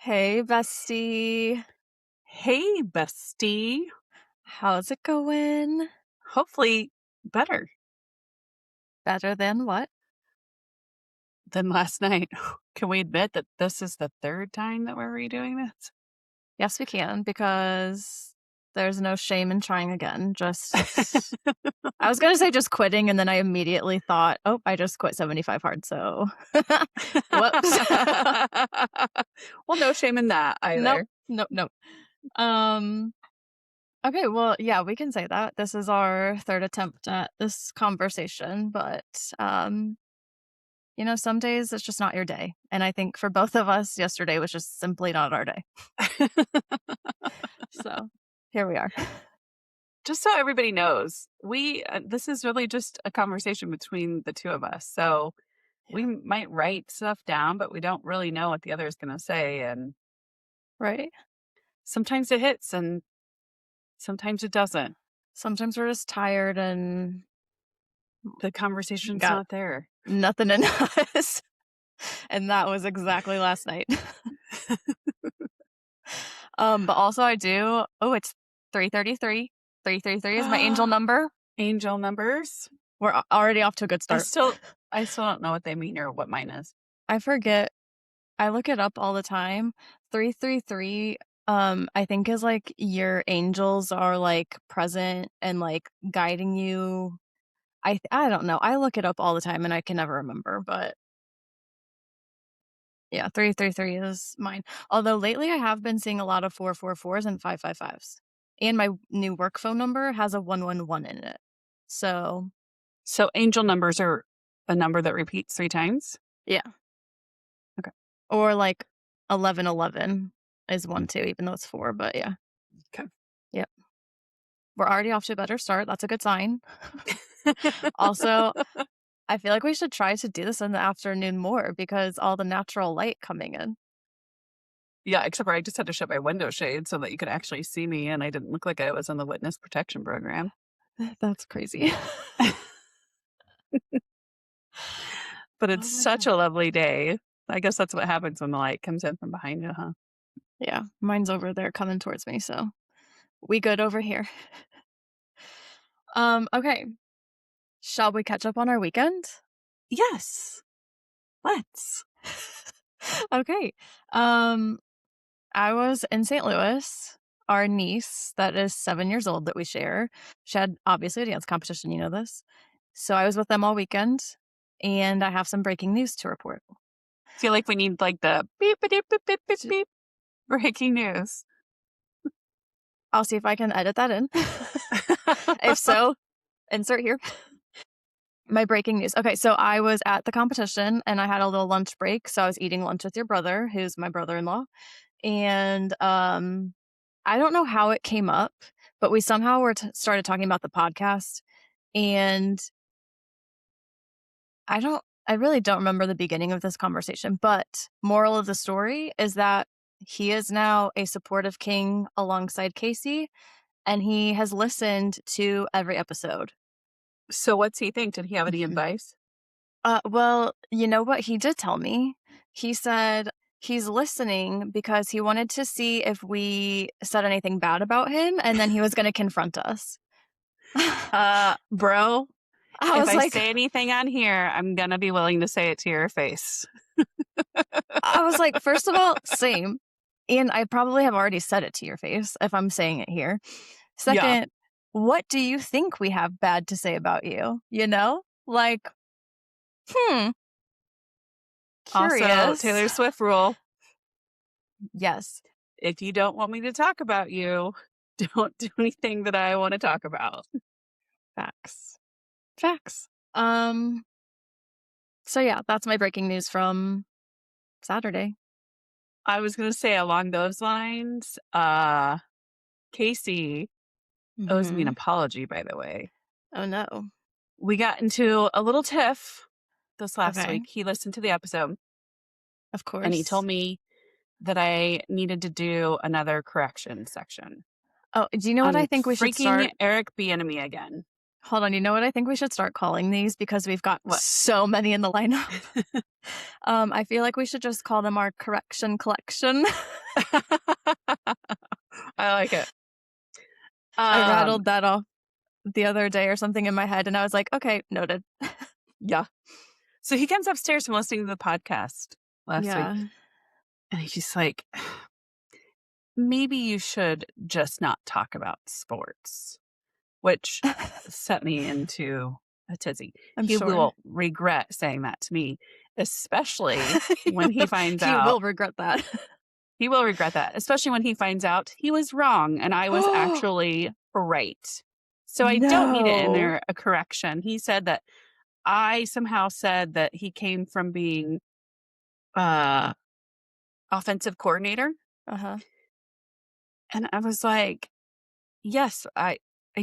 Hey, bestie. Hey, bestie. How's it going? Hopefully better Better than what? than last night. Can we admit that this is the third time that we're redoing this? Yes, we can, because there's no shame in trying again. Just, I was going to say just quitting, and then I immediately thought, oh, I just quit 75 hard. So, whoops. Well, no shame in that Nope, either. nope, nope. Um, okay, well, yeah, we can say that. This is our third attempt at this conversation, but some days it's just not your day. And I think for both of us, yesterday was just simply not our day. So here we are. Just so everybody knows, this is really just a conversation between the two of us. So we might write stuff down, but we don't really know what the other is going to say. And Right? sometimes it hits and sometimes it doesn't. Sometimes we're just tired and The conversation's got not there. nothing in us. And that was exactly last night. But also I do. Oh, it's 333. 333 is my angel number. Angel numbers. We're already off to a good start. I still don't know what they mean or what mine is. I forget. I look it up all the time. 333, I think is like your angels are like present and like guiding you. I don't know. I look it up all the time and I can never remember, but yeah, 333 is mine. Although lately I have been seeing a lot of 444s and 555s. And my new work phone number has a 111 in it. So angel numbers are a number that repeats 3 times? yeah. Okay. Or like 1111 is one too, even though it's 4, but yeah. Okay. Yep. We're already off to a better start. That's a good sign. Also, I feel like we should try to do this in the afternoon more because all the natural light coming in. Yeah, except for I just had to shut my window shade so that you could actually see me and I didn't look like I was in the witness protection program. That's crazy. But it's Oh my such God. a lovely day. I guess that's what happens when the light comes in from behind you, huh? Yeah, mine's over there coming towards me, so we good over here. Okay. Shall we catch up on our weekend? Yes. Let's. Okay. I was in St. Louis. Our niece, that is 7 years old that we share, she had obviously a dance competition, you know this. So I was with them all weekend, and I have some breaking news to report. Feel like we need like the beep beep beep beep beep beep breaking news. I'll see if I can edit that in. If so, insert here. My breaking news. Okay, so I was at the competition and I had a little lunch break. So I was eating lunch with your brother, who's my brother-in-law. And I don't know how it came up, but we somehow started talking about the podcast. And I really don't remember the beginning of this conversation, but moral of the story is that he is now a supportive king alongside Casey, and he has listened to every episode. So what's he think? Did he have any advice? Well, you know what he did tell me? He said he's listening because he wanted to see if we said anything bad about him, and then he was going to confront us. Bro, I if was I like, say anything on here, I'm gonna be willing to say it to your face. first of all, same. And I probably have already said it to your face if I'm saying it here. Yeah. Second, what do you think we have bad to say about you? You know? Like, Also, curious. Taylor Swift rule. Yes. If you don't want me to talk about you, don't do anything that I want to talk about. Facts. Facts. So yeah, that's my breaking news from Saturday. I was going to say along those lines, Casey owes me an apology, by the way. Oh no. We got into a little tiff this last Okay. week. He listened to the episode Of course. and he told me that I needed to do another correction section. Oh, do you know what I think we should start? Eric Bieniemy again. Hold on. You know what I think we should start calling these because we've got What? so many in the lineup. I feel like we should just call them our correction collection. I like it. I Um, rattled that off the other day or something in my head, and I was like, "Okay, noted." yeah. So he comes upstairs from listening to the podcast last week, Yeah. and he's like, maybe you should just not talk about sports, which set me into a tizzy. I'm He sure. will regret saying that to me, especially when he finds He out will regret that. he will regret that, especially when he finds out he was wrong and I was actually right. So I don't need it in No. there a correction. He said that I somehow said that he came from being uh offensive coordinator. Uh-huh. And I was like, yes, I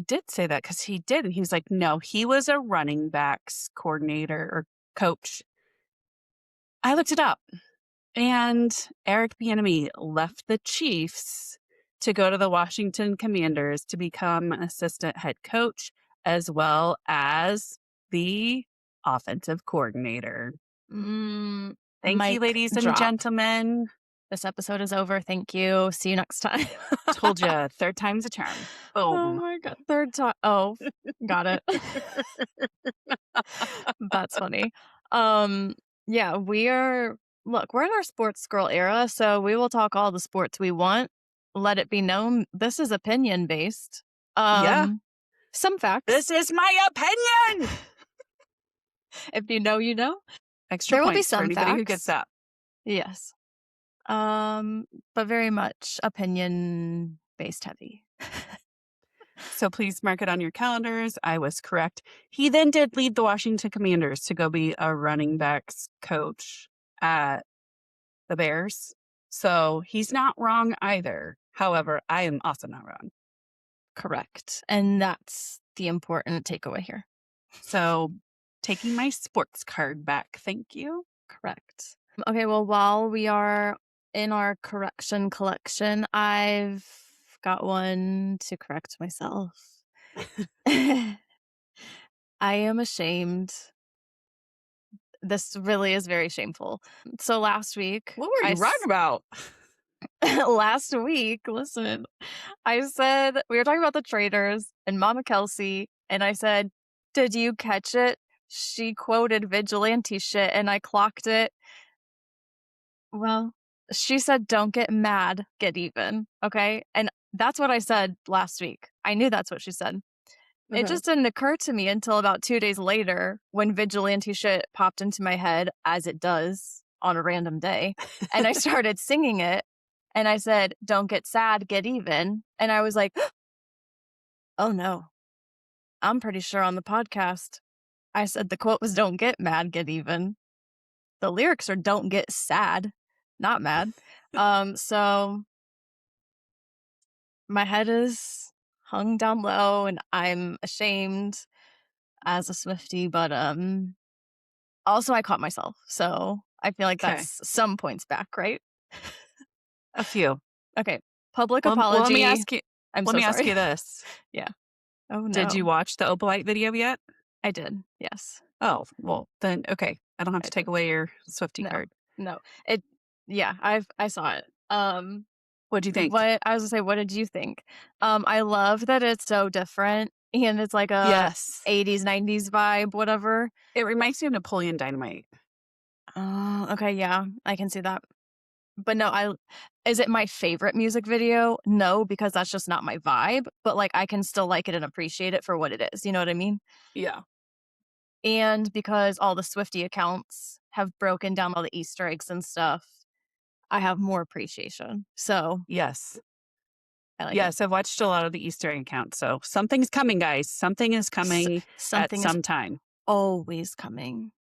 did say that because he did. And he was like, no, he was a running backs coordinator or coach. I looked it up. And Eric Bieniemy left the Chiefs to go to the Washington Commanders to become an assistant head coach as well as the offensive coordinator. Mm, Thank you, mic ladies and drop. gentlemen. This episode is over. Thank you. See you next time. Told you, third time's a charm. Oh Boom. my god. Third time. Oh, got it. That's funny. Um, yeah, we're in our sports girl era, so we will talk all the sports we want. Let it be known this is opinion based. Yeah, Some facts. this is my opinion. If you know, you know. Extra There will be points for some anybody who gets facts. that. Yes. But very much opinion based heavy. So please mark it on your calendars. I was correct. He then did lead the Washington Commanders to go be a running backs coach at the Bears. So he's not wrong either. However, I am also not wrong. Correct. And that's the important takeaway here. So taking my sports card back. Thank you. Correct. Okay, well, while we are in our correction collection, I've got one to correct myself. I am ashamed. This really is very shameful. So last week, What were you wrong about? last week, listen, I said we were talking about the traders and Mama Kelsey, and I said, "Did you catch it?" She quoted vigilante shit, and I clocked it. Well, she said, "Don't get mad, get even." Okay. And that's what I said last week. I knew that's what she said. It Uh-huh. just didn't occur to me until about 2 days later when vigilante shit popped into my head, as it does on a random day. And I started singing it. And I said, "Don't get sad, get even." And I was like, oh no, I'm pretty sure on the podcast, I said the quote was, "Don't get mad, get even." The lyrics are, "Don't get sad, not mad." So my head is hung down low and I'm ashamed as a Swiftie, but also I caught myself. So I feel like Okay. that's some points back, right? A few. Okay. Public Well, let me apology. ask you. I'm Let so me ask sorry. you this. Yeah. Oh Did you no. watch the Opalite video yet? I did. Yes. Oh, well, then okay. I don't have I to take did. away your Swifty No. card. No. It yeah, I saw it. What'd you think? What I was gonna say, what did you think? I love that it's so different and it's like a Yes. 80s, 90s vibe, whatever. It reminds me of Napoleon Dynamite. Oh, okay, yeah, I can see that. But no, I is it my favorite music video? No, because that's just not my vibe, but, like, I can still like it and appreciate it for what it is, you know what I mean? Yeah. And because all the Swiftie accounts have broken down all the Easter eggs and stuff, I have more appreciation. So, Yes. I like it. Yes, I've watched a lot of the Easter egg accounts, so something's coming, guys. Something is S coming at something is some time, always coming.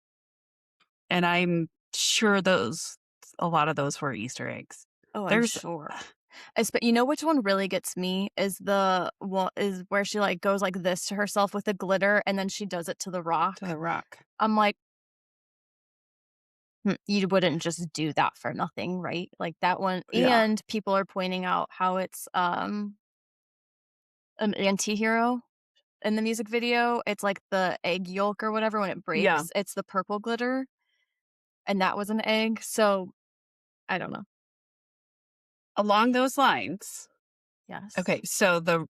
and I'm sure those a lot of those were Easter eggs. Oh, I'm There's sure. But you know which one really gets me is the one is where she, like, goes like this to herself with the glitter, and then she does it to the to rock. the rock. I'm like, you wouldn't just do that for nothing, right? Like that one, Yeah. and people are pointing out how it's an anti-hero in the music video. It's like the egg yolk or whatever when it Yeah. breaks, it's the purple glitter, and that was an egg. So I don't know. along those lines, Yes. okay, so the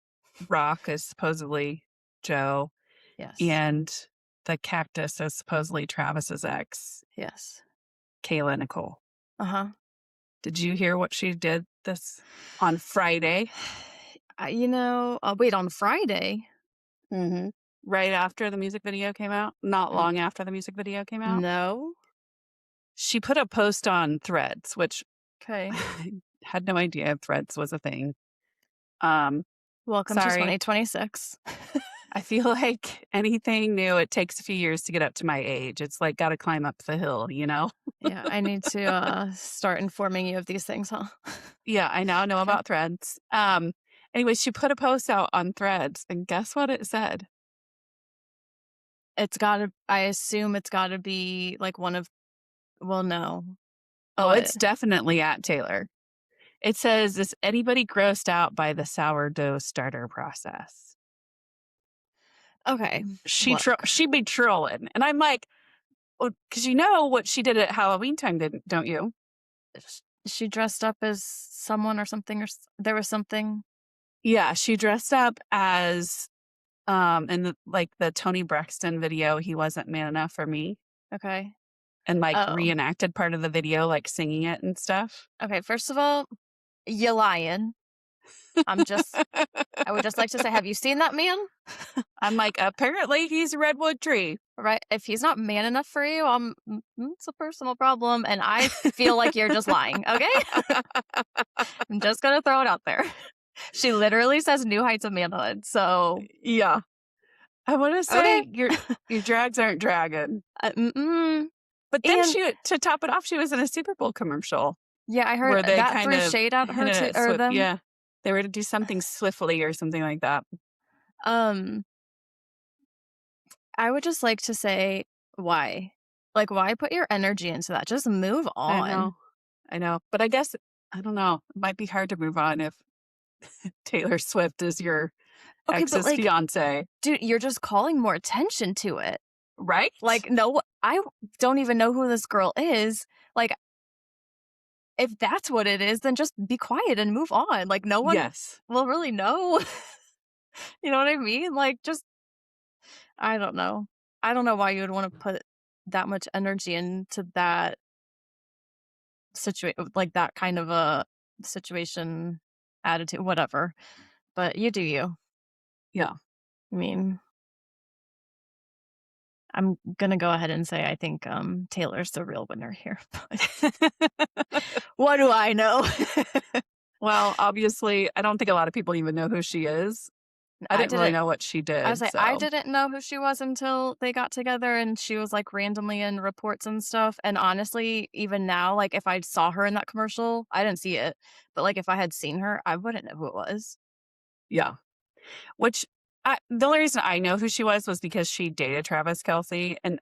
rock is supposedly Joe, Yes. and the cactus is supposedly Travis's ex, Yes. Kayla Nicole. Uh-huh. Did you hear what she did this on Friday? Wait, on Friday? Mhm. Right after the music video came out? Not N long after the music video came out? no? She put a post on Threads, which Okay. I had no idea Threads was a thing. Um, Welcome to sorry. 2026. I feel like anything new, it takes a few years to get up to my age. It's like gotta climb up the hill, you know? Yeah, I need to, start informing you of these things, huh? Yeah, I now know Okay. about Threads. Anyway, she put a post out on Threads, and guess what it said? I assume it's gotta be, like, well, no. Oh, What? it's definitely at Taylor. It says, "Is anybody grossed out by the sourdough starter process?" Okay, look. She be trolling, and I'm like, "Well, because you know what she did at Halloween time, didn't don't you?" She dressed up as someone or something, there was something. Yeah, she dressed up as, in the Tony Braxton video, "He Wasn't Man Enough for Me," Okay. and, like, Oh, reenacted part of the video, like, singing it and stuff. okay, first of all, you lying. I'm just I would just like to say, have you seen that man? I'm like, "Apparently, he's a redwood tree." Right? If he's not man enough for you, it's a personal problem, and I feel like you're just lying, okay? I'm just gonna throw it out there. She literally says new heights of manhood, so Yeah. I wanna okay. say your drags aren't dragging. Mm-mm. But then And to top it off, she was in a Super Bowl commercial yeah, I heard where they that kind threw of shade at her hinted too, at or Swift, them. yeah. They were to do something swiftly or something like that. Um, I would just like to say, why? Like, why put your energy into that? Just move I on. know. I know. But I guess I don't know. It might be hard to move on if Taylor Swift is your Okay, but ex's like, fiance, dude, you're just calling more attention to it. right? Like, no, I don't even know who this girl is. Like, if that's what it is, then just be quiet and move on. Like, no one Yes. will really know. You know what I mean? Like, just, I don't know. I don't know why you would want to put that much energy into that situation, like that kind of a situation, attitude, whatever. But you do you. Yeah. I mean, I'm gonna go ahead and say I think Taylor's the real winner here. What do I know? Well, obviously, I don't think a lot of people even know who she is. I I didn't really didn't. know what she I was did, like, I so didn't know who she was until they got together, and she was like randomly in reports and stuff. And honestly, even now, like if I saw her in that commercial, I didn't see it, but like if I had seen her, I wouldn't know who it was. yeah. Which the only reason I know who she was because she dated Travis Kelce, and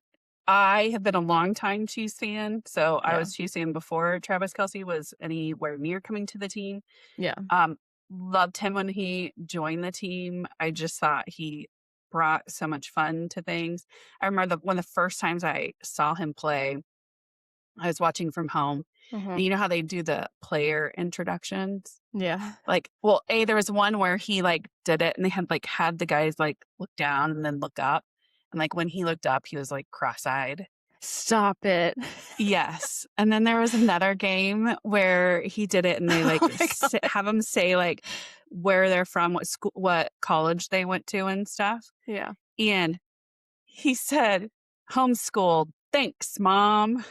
I have been a longtime Chiefs fan, so I Yeah, was Chiefs fan before Travis Kelce was anywhere near coming to the team. yeah, Um, Loved him when he joined the team. I just thought he brought so much fun to things. I remember one of the first times I saw him play, I was watching from home, hmm and you know how they do the player introductions? yeah. Like, well, there was one where he, like, did it, and they had the guys, like, look down and then look up, and, like, when he looked up, he was, like, cross-eyed. Stop it! Yes, and then there was another game where he did it, and they, like, Oh my god! have him say, like, where they're from, what college they went to and stuff, Yeah. and he said, "Homeschooled. Thanks, mom."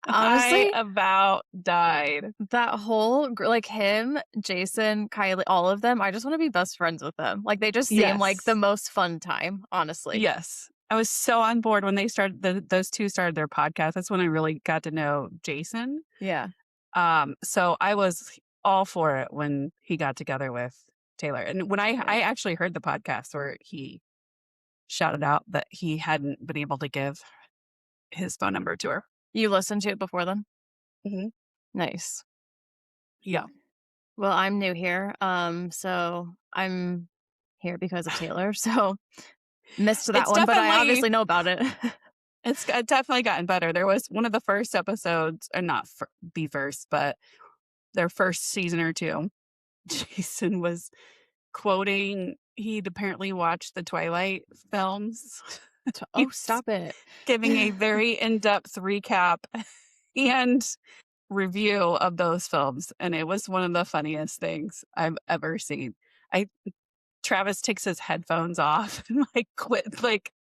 I Honestly, about died. that whole like him, Jason, Kylie, all of them, I just want to be best friends with them. Like they just seem like the Yes. most fun time, honestly. Yes. I was so on board when they started those 2 started their podcast. That's when I really got to know Jason. Yeah. So I was all for it when he got together with Taylor. And when Yeah. I actually heard the podcast where he shouted out that he hadn't been able to give his phone number to her. You listened to it before then? Mhm. Nice. Yeah. Well, I'm new here. So I'm here because of Taylor. So missed that It's one, but I definitely obviously know about it. definitely gotten better. There was one of the first episodes, or not the first, but their first season or two, Jason was quoting he'd apparently watched the Twilight films. He Oh, was stop it. giving a very in-depth recap and review of those films, and it was one of the funniest things I've ever seen. I Travis takes his headphones off and,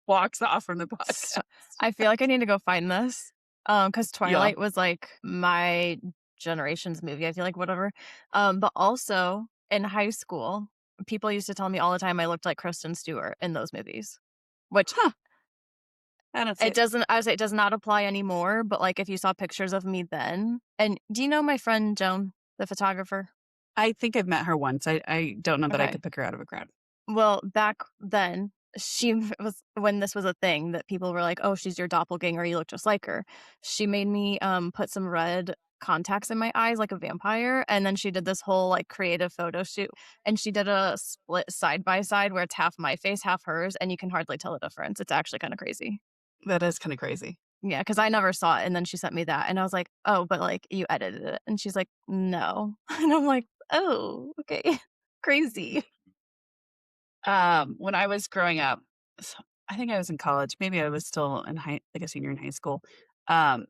walks off from the S podcast. I feel like I need to go find this, because Yeah. Twilight was, like, my generation's movie, I feel like, whatever, but also, in high school, people used to tell me all the time I looked like Kristen Stewart in those movies, which Huh, I don't see it it. doesn't I would say it does not apply anymore, but, like, if you saw pictures of me then and do you know my friend Joan, the photographer? I think I've met her once. I don't know that I Okay. could pick her out of a crowd. Well, back then, she was when this was a thing that people were like, "Oh, she's your doppelganger, you look just like her." She made me, put some red contacts in my eyes like a vampire, and then she did this whole, like, creative photo shoot, and she did a split side by side where it's half my face, half hers, and you can hardly tell the difference. It's actually kinda crazy. That is kinda crazy. Yeah, because I never saw it, and then she sent me that, and I was like, "Oh, but, like, you edited it," and she's like, "No," and I'm like, "Oh, okay." Crazy. When I was growing up, I think I was in college, maybe I was still in a senior in high school. Um,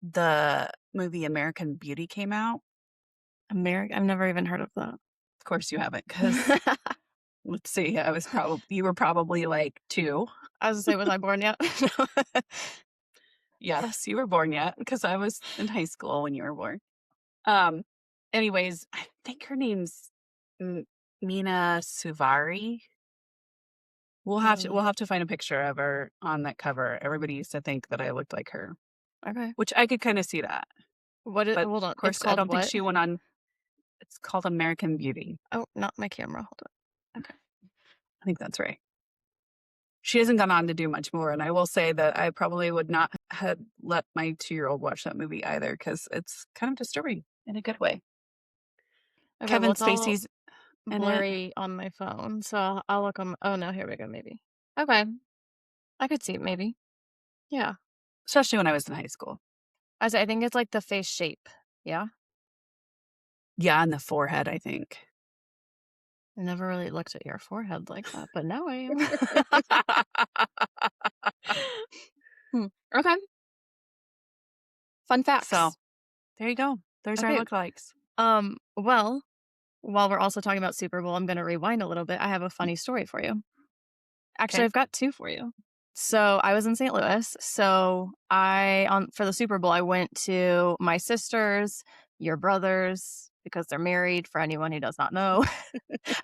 the movie American Beauty came out. I've never even heard of that. Of course you haven't, because let's see, you were probably, like, 2. I was gonna say, was I born yet? No. Yes, you were born yet, because I was in high school when you were born. Um, Anyways, I think her name's M Mina Suvari. We'll Mm, have to find a picture of her on that cover. Everybody used to think that I looked like her, okay. which I could kinda see that. But, Hold on, of it's course, I called don't think what? she went on. It's called American Beauty. Oh, not my camera, hold on. Okay. I think that's right. She hasn't gone on to do much more, and I will say that I probably would not have let my two-year-old watch that movie either, because it's kind of disturbing in a good way. Okay, well, Kevin it's all Spacey's in it. blurry on my phone, so I'll look on oh, no, here we go, maybe. Okay, I could see it maybe. Yeah. Especially when I was in high school. I think it's, like, the face shape. Yeah? Yeah, on the forehead, I think. I never really looked at your forehead like that, but now I am. Hmm, okay. Fun So, facts. there you go. There's our Okay, lookalikes. well, while we're also talking about Super Bowl, I'm gonna rewind a little bit. I have a funny story for you. Actually, Okay. I've got 2 for you. So, I was in St. Louis, so I for the Super Bowl, I went to my sister's, your brother's, because they're married, for anyone who does not know.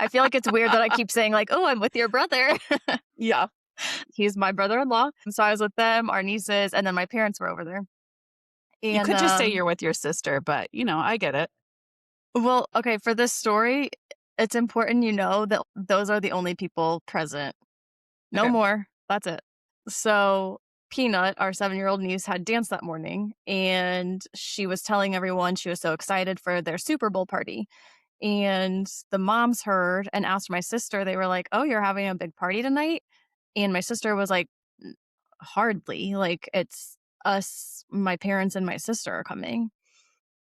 I feel like it's weird that I keep saying like, "Oh, I'm with your brother." Yeah. He's my brother-in-law. So, I was with them, our nieces, and then my parents were over there. You And, could just say you're with your sister, but, I get it. well, okay, for this story, it's important you know that those are the only people present. No Okay. more. That's it. So, Peanut, our 7-year-old niece, had dance that morning, and she was telling everyone she was so excited for their Super Bowl party. And the moms heard and asked my sister, they were like, "Oh, you're having a big party tonight?" And my sister was like, Hardly. Like, it's us, my parents, and my sister are coming."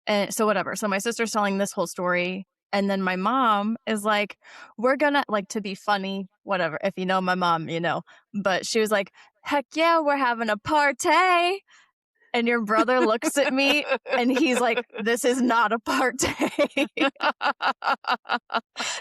And so whatever. So my sister's telling this whole story, and then my mom is like, "We're gonna," like, to be funny, whatever. If you know my mom, you know. But she was like, "Heck yeah, we're having a party." And your brother looks at me and he's like, "This is not a party."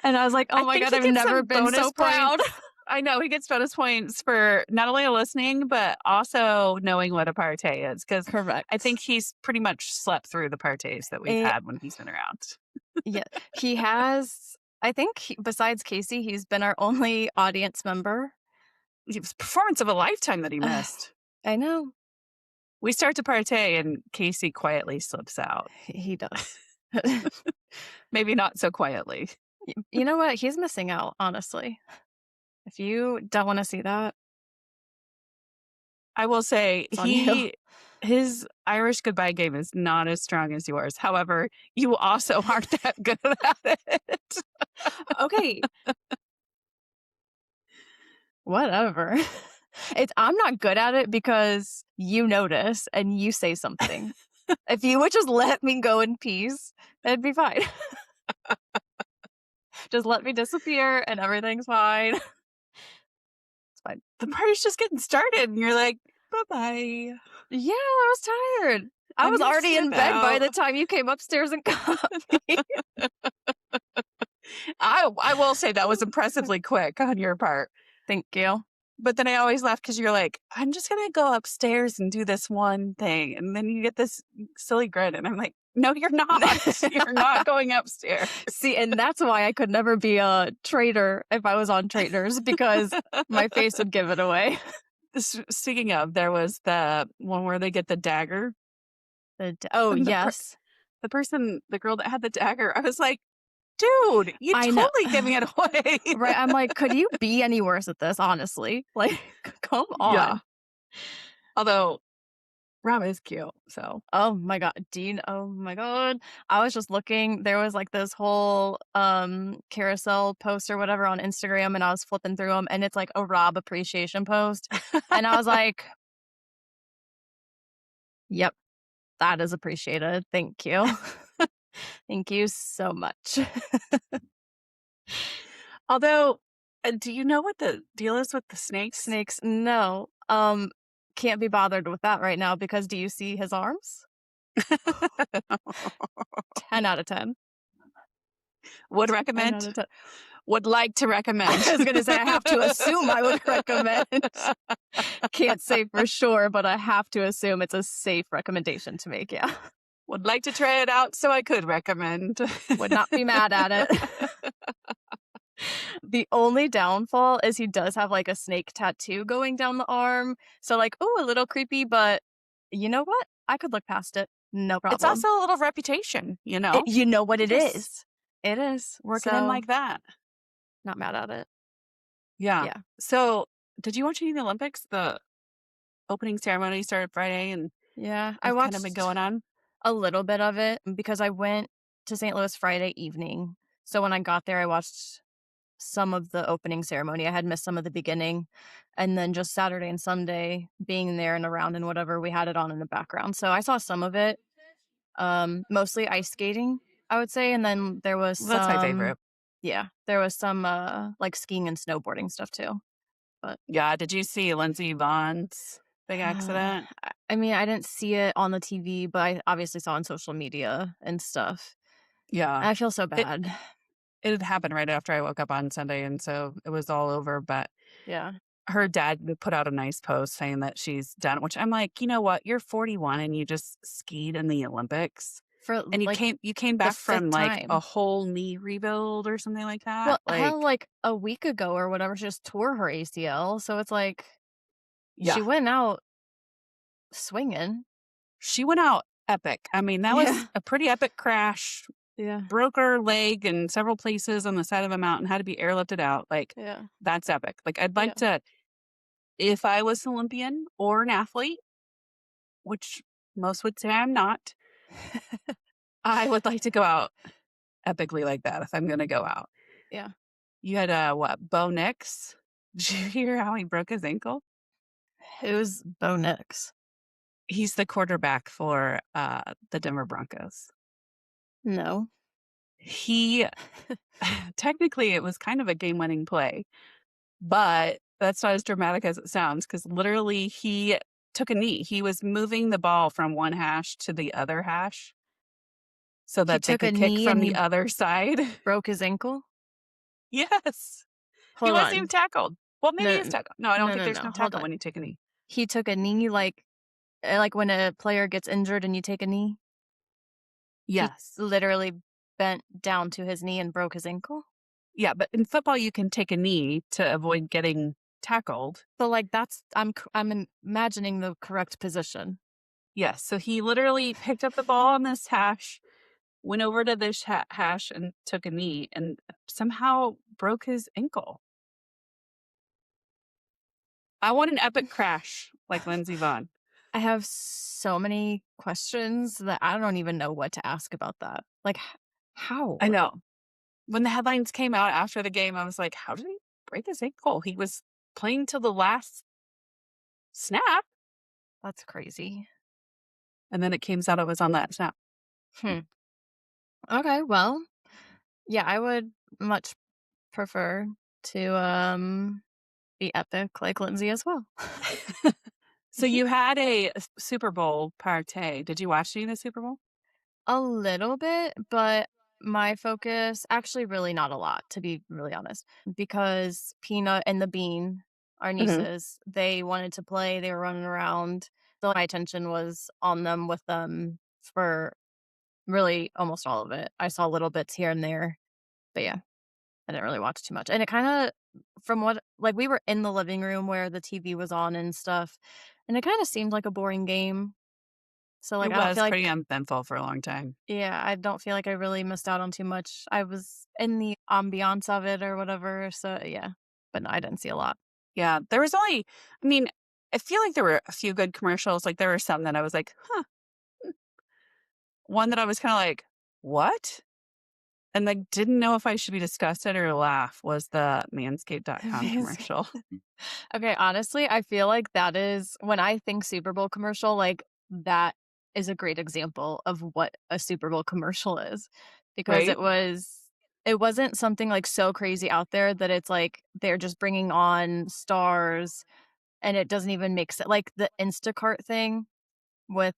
And I was like, "Oh I my think god, he I've gets never some been so bonus proud." points. I know he gets bonus points for not only listening, but also knowing what a party is, because I think Correct. he's pretty much slept through the parties that we've Eh, had when he's been around. yeah, he has I think besides Casey, he's been our only audience member. It was performance of a lifetime that he Ugh, missed. I know. We start to partay and Casey quietly slips out. He does. Maybe not so quietly. You know what? He's missing out, honestly. If you don't wanna see that, I will say it's on you. his Irish goodbye game is not as strong as yours. However, you also aren't that good at it. Okay, whatever. I'm not good at it because you notice and you say something. If you would just let me go in peace. It'd be fine. Just let me disappear and everything's fine. It's fine. The party's just getting started, and you're like, "Bye-bye. Yeah, I was tired. I I'm was gonna already in slip bed by the out." time you came upstairs and got me. I will say that was impressively quick on your part. Thank you. But then I always laugh because you're like, "I'm just gonna go upstairs and do this one thing," and then you get this silly grin, and I'm like, "No, you're not. You're not going upstairs." See, and that's why I could never be a trader if I was on traders because my face would give it away. Speaking of, there was the one where they get the dagger, Oh, and yes. the girl that had the dagger, I was like, "Dude, you I know. totally giving it away." Right. I'm like, could you be any worse at this, honestly? Like, come Yeah. on. Although Rob is cute, so Oh my god, Dean, oh my god. I was just looking, there was like this whole carousel post or whatever on Instagram and I was flipping through them and it's like a Rob appreciation post. And I was like, "Yep, that is appreciated. Thank you." Thank you so much. although, do you know what the deal is with the snakes? Snakes, no. Can't be bothered with that right now because do you see his arms? 10 out of 10. Would 10 out recommend. of 10. Would like to recommend. I was gonna say I have to assume I would recommend. Can't say for sure, but I have to assume it's a safe recommendation to make, yeah. Would like to try it out, so I could recommend. Would not be mad at it. The only downfall is he does have, like, a snake tattoo going down the arm, so, like, ooh, a little creepy, but you know what? I could look past it. No It's problem. also a little reputation, you know? You know what it Just is. It is. working in So, like that. not mad at it. Yeah. Yeah. So, did you watch any of the Olympics? The opening ceremony started Friday and Yeah. I has kind of been watched going on. a little bit of it because I went to St. Louis Friday evening. So when I got there, I watched some of the opening ceremony. I had missed some of the beginning. And then just Saturday and Sunday, being there and around and whatever, we had it on in the background. So I saw some of it, mostly ice skating, I would say. And then there was Well, that's my some, favorite. yeah, there was some like skiing and snowboarding stuff too. But Yeah. Did you see Lindsey Vohn's big accident? I mean, I didn't see it on the TV, but I obviously saw on social media and stuff. Yeah. I feel so It bad. it had happened right after I woke up on Sunday, and so it was all over. But Yeah. her dad put out a nice post saying that she's done, which I'm like, you know what? You're 41 and you just skied in the Olympics. For And like you came the back from fifth like a time. whole knee rebuild or something like Well, that. hell, Like, like a week ago or whatever, she just tore her ACL. So it's like yeah, she went out swinging. she went out epic. I mean, that Yeah. was a pretty epic crash. Yeah. Broke her leg in several places on the side of a mountain, had to be airlifted out. Like, Yeah. that's epic. Like, I'd Yeah. like to, if I was an Olympian or an athlete, which most would say I'm not, I would like to go out epically like that if I'm going to go out. Yeah. You had, Bo Nix? Did you hear how he broke his ankle? Who's Bo Nix? He's the quarterback for, the Denver Broncos. No. He technically, it was kind of a game-winning play, but that's not as dramatic as it sounds because literally he took a knee. He was moving the ball from one hash to the other hash so He that they took a could kick knee from and the he other side. broke his ankle? Yes. He Hold wasn't even on. tackled. Well, maybe he No, is tackled. No, I don't think there's no. no Hold tackle on. when you take a knee. He took a knee like when a player gets injured and you take a knee? He Yes. literally bent down to his knee and broke his ankle? Yeah, but in football, you can take a knee to avoid getting tackled. But, like, that's I'm imagining the correct position. Yes, so he literally picked up the ball on this hash, went over to this hash and took a knee and somehow broke his ankle. I want an epic crash like Lindsey Vonn. I have so many questions that I don't even know what to ask about that. Like, how? I know. When the headlines came out after the game, I was like, how did he break his ankle? He was playing till the last snap. That's crazy. And then it came out it was on that snap. Hmm. Okay, well, yeah, I would much prefer to, be epic like Lindsay as well. So you had a Super Bowl party. Did you watch any of the Super Bowl? A little bit, but my focus actually really not a lot, to be really honest, because Peanut and the Bean, our Mhm. nieces, they wanted to play, they were running around, so my attention was on them with them for really almost all of it. I saw little bits here and there, but yeah, I didn't really watch too much, and it kinda from what like, we were in the living room where the TV was on and stuff, and it kinda seemed like a boring game, so, It like, I don't was feel pretty like uneventful for a long time. yeah, I don't feel like I really missed out on too much. I was in the ambiance of it or whatever, so yeah, but no, I didn't see a lot. Yeah, there was only I mean, I feel like there were a few good commercials, like, there were some that I was like, "Huh." One that I was kinda like, "What?" And, like, didn't know if I should be disgusted or laugh was the manscaped.com Amazing. commercial. Okay, honestly, I feel like that is when I think Super Bowl commercial, like, that is a great example of what a Super Bowl commercial is, because Right? it wasn't something, like, so crazy out there that it's like they're just bringing on stars and it doesn't even make sense. Like, the Instacart thing with,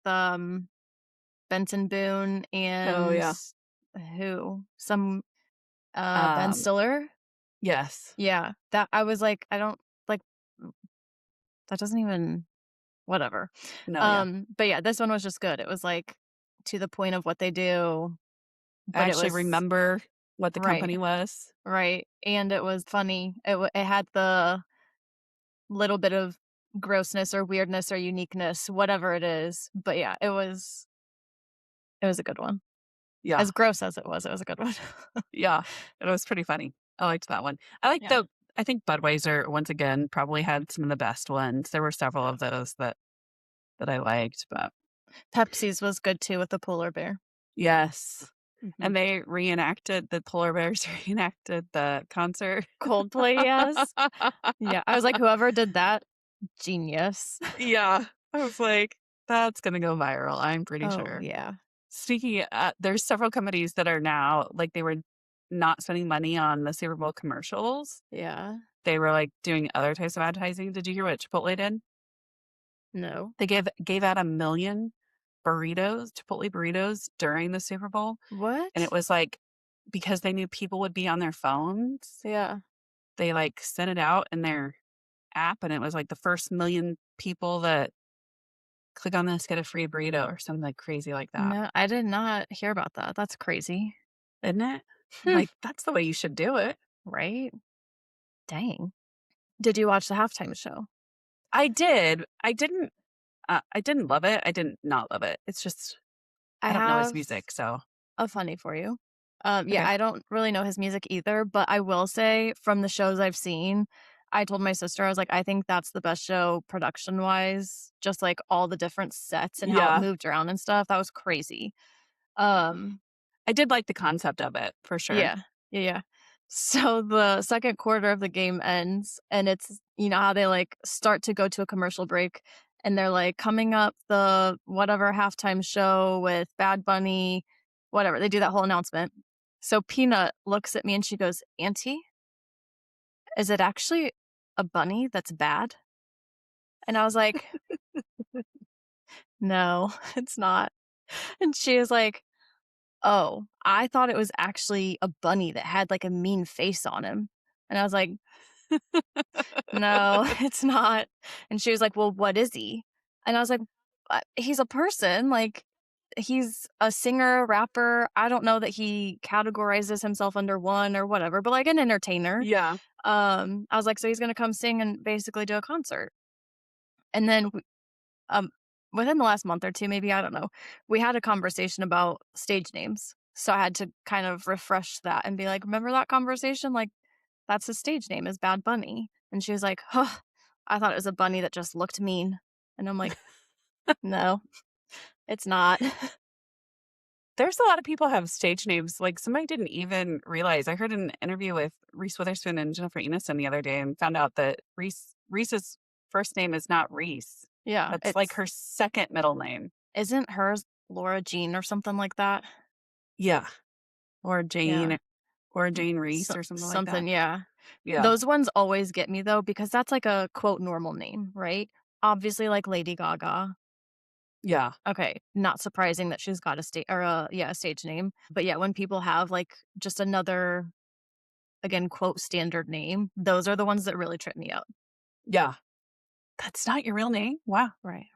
Benson Boone Oh, and yeah. who? Some, Ben Um, Stiller? yes. Yeah, that I was like, I don't like, that doesn't even whatever. No, yeah. But yeah, this one was just good. It was, like, to the point of what they do, I but it actually was remember what the right, company was. right, and it was funny. It had the little bit of grossness or weirdness or uniqueness, whatever it is, but yeah, it was a good one. Yeah, As gross as it was a good one. yeah. It was pretty funny. I liked that one. I like Yeah. the I think Budweiser, once again, probably had some of the best ones. There were several Yeah. of those that I liked, but Pepsi's was good too with the polar bear. yes. Mhm. And they reenacted the polar bears reenacted the concert. Coldplay, yes. Yeah, I was like, "Whoever did that, genius." Yeah. I was like, "That's gonna go viral, I'm pretty Oh, sure." yeah. Speaking there's several companies that are now like, they were not spending money on the Super Bowl commercials. Yeah. They were, like, doing other types of advertising. Did you hear what Chipotle did? No. They gave out 1,000,000 burritos, Chipotle burritos during the Super Bowl, and it What? was, like, because they knew people would be on their phones, Yeah. they, like, sent it out in their app, and it was, like, the first 1,000,000 people that click on this get a free burrito or something, like, crazy like that. No, I did not hear about that. That's crazy. Isn't it? Hmm, Like, that's the way you should do it. right? Dang. Did you watch the halftime show? I did. I didn't love it. I didn't not love it. It's just I I don't know his have music, so a funny for you. Yeah, okay. I don't really know his music either, but I will say from the shows I've seen, I told my sister, I was like, "I think that's the best show production-wise, just, like, all the different sets and how it Yeah. moved around and stuff, that was crazy." Um, I did like the concept of it, for sure. yeah. Yeah, yeah. So the 2nd quarter of the game ends, and it's you know how they, like, start to go to a commercial break, and they're like, "Coming up, the whatever halftime show with Bad Bunny," whatever, they do that whole announcement. So Peanut looks at me and she goes, "Auntie, is it actually a bunny that's bad?" And I was like, "No, it's not." And she was like, "Oh, I thought it was actually a bunny that had, like, a mean face on him." And I was like, "No, it's not." And she was like, "Well, what is he?" And I was like, He's a person, like, he's a singer, rapper. I don't know that he categorizes himself under one or whatever, but, like, an entertainer." Yeah. I was like, "So he's gonna come sing and basically do a concert." And then um, within the last month or 2, maybe, I don't know, we had a conversation about stage names. So I had to kind of refresh that and be like, "Remember that conversation? Like, that's his stage name is Bad Bunny." And she was like, "Huh, I thought it was a bunny that just looked mean." And I'm like, "No, it's not." There's a lot of people have stage names, like, somebody didn't even realize I heard an interview with Reese Witherspoon and Jennifer Aniston the other day and found out that Reese's first name is not Reese. Yeah, That's, like, her second middle name. isn't hers Laura Jean or something like that? Yeah. or Yeah. Jane Reese or something like that. Something, yeah. Yeah. Those ones always get me though because that's like a quote normal name, right? Obviously like Lady Gaga. Yeah. Okay, not surprising that she's got a a stage name. But yeah, when people have like just another again quote standard name, those are the ones that really trip me up. Yeah. That's not your real name? Wow. Right.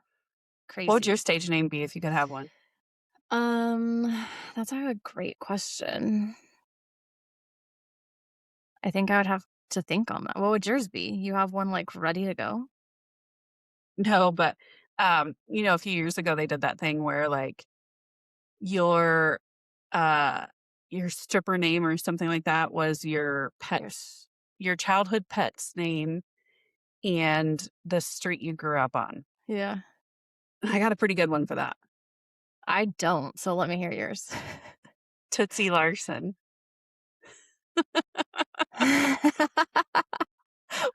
What would your Crazy. stage name be if you could have one? Um, that's a great question. I think I would have to think on that. What would yours be? You have one like ready to go? No, but, a few years ago, they did that thing where, like, your, uh, your stripper name or something like that was Yours. your childhood pet's name and the street you grew up on. Yeah. I got a pretty good one for that. I don't, so let me hear yours. Tootsie Larson.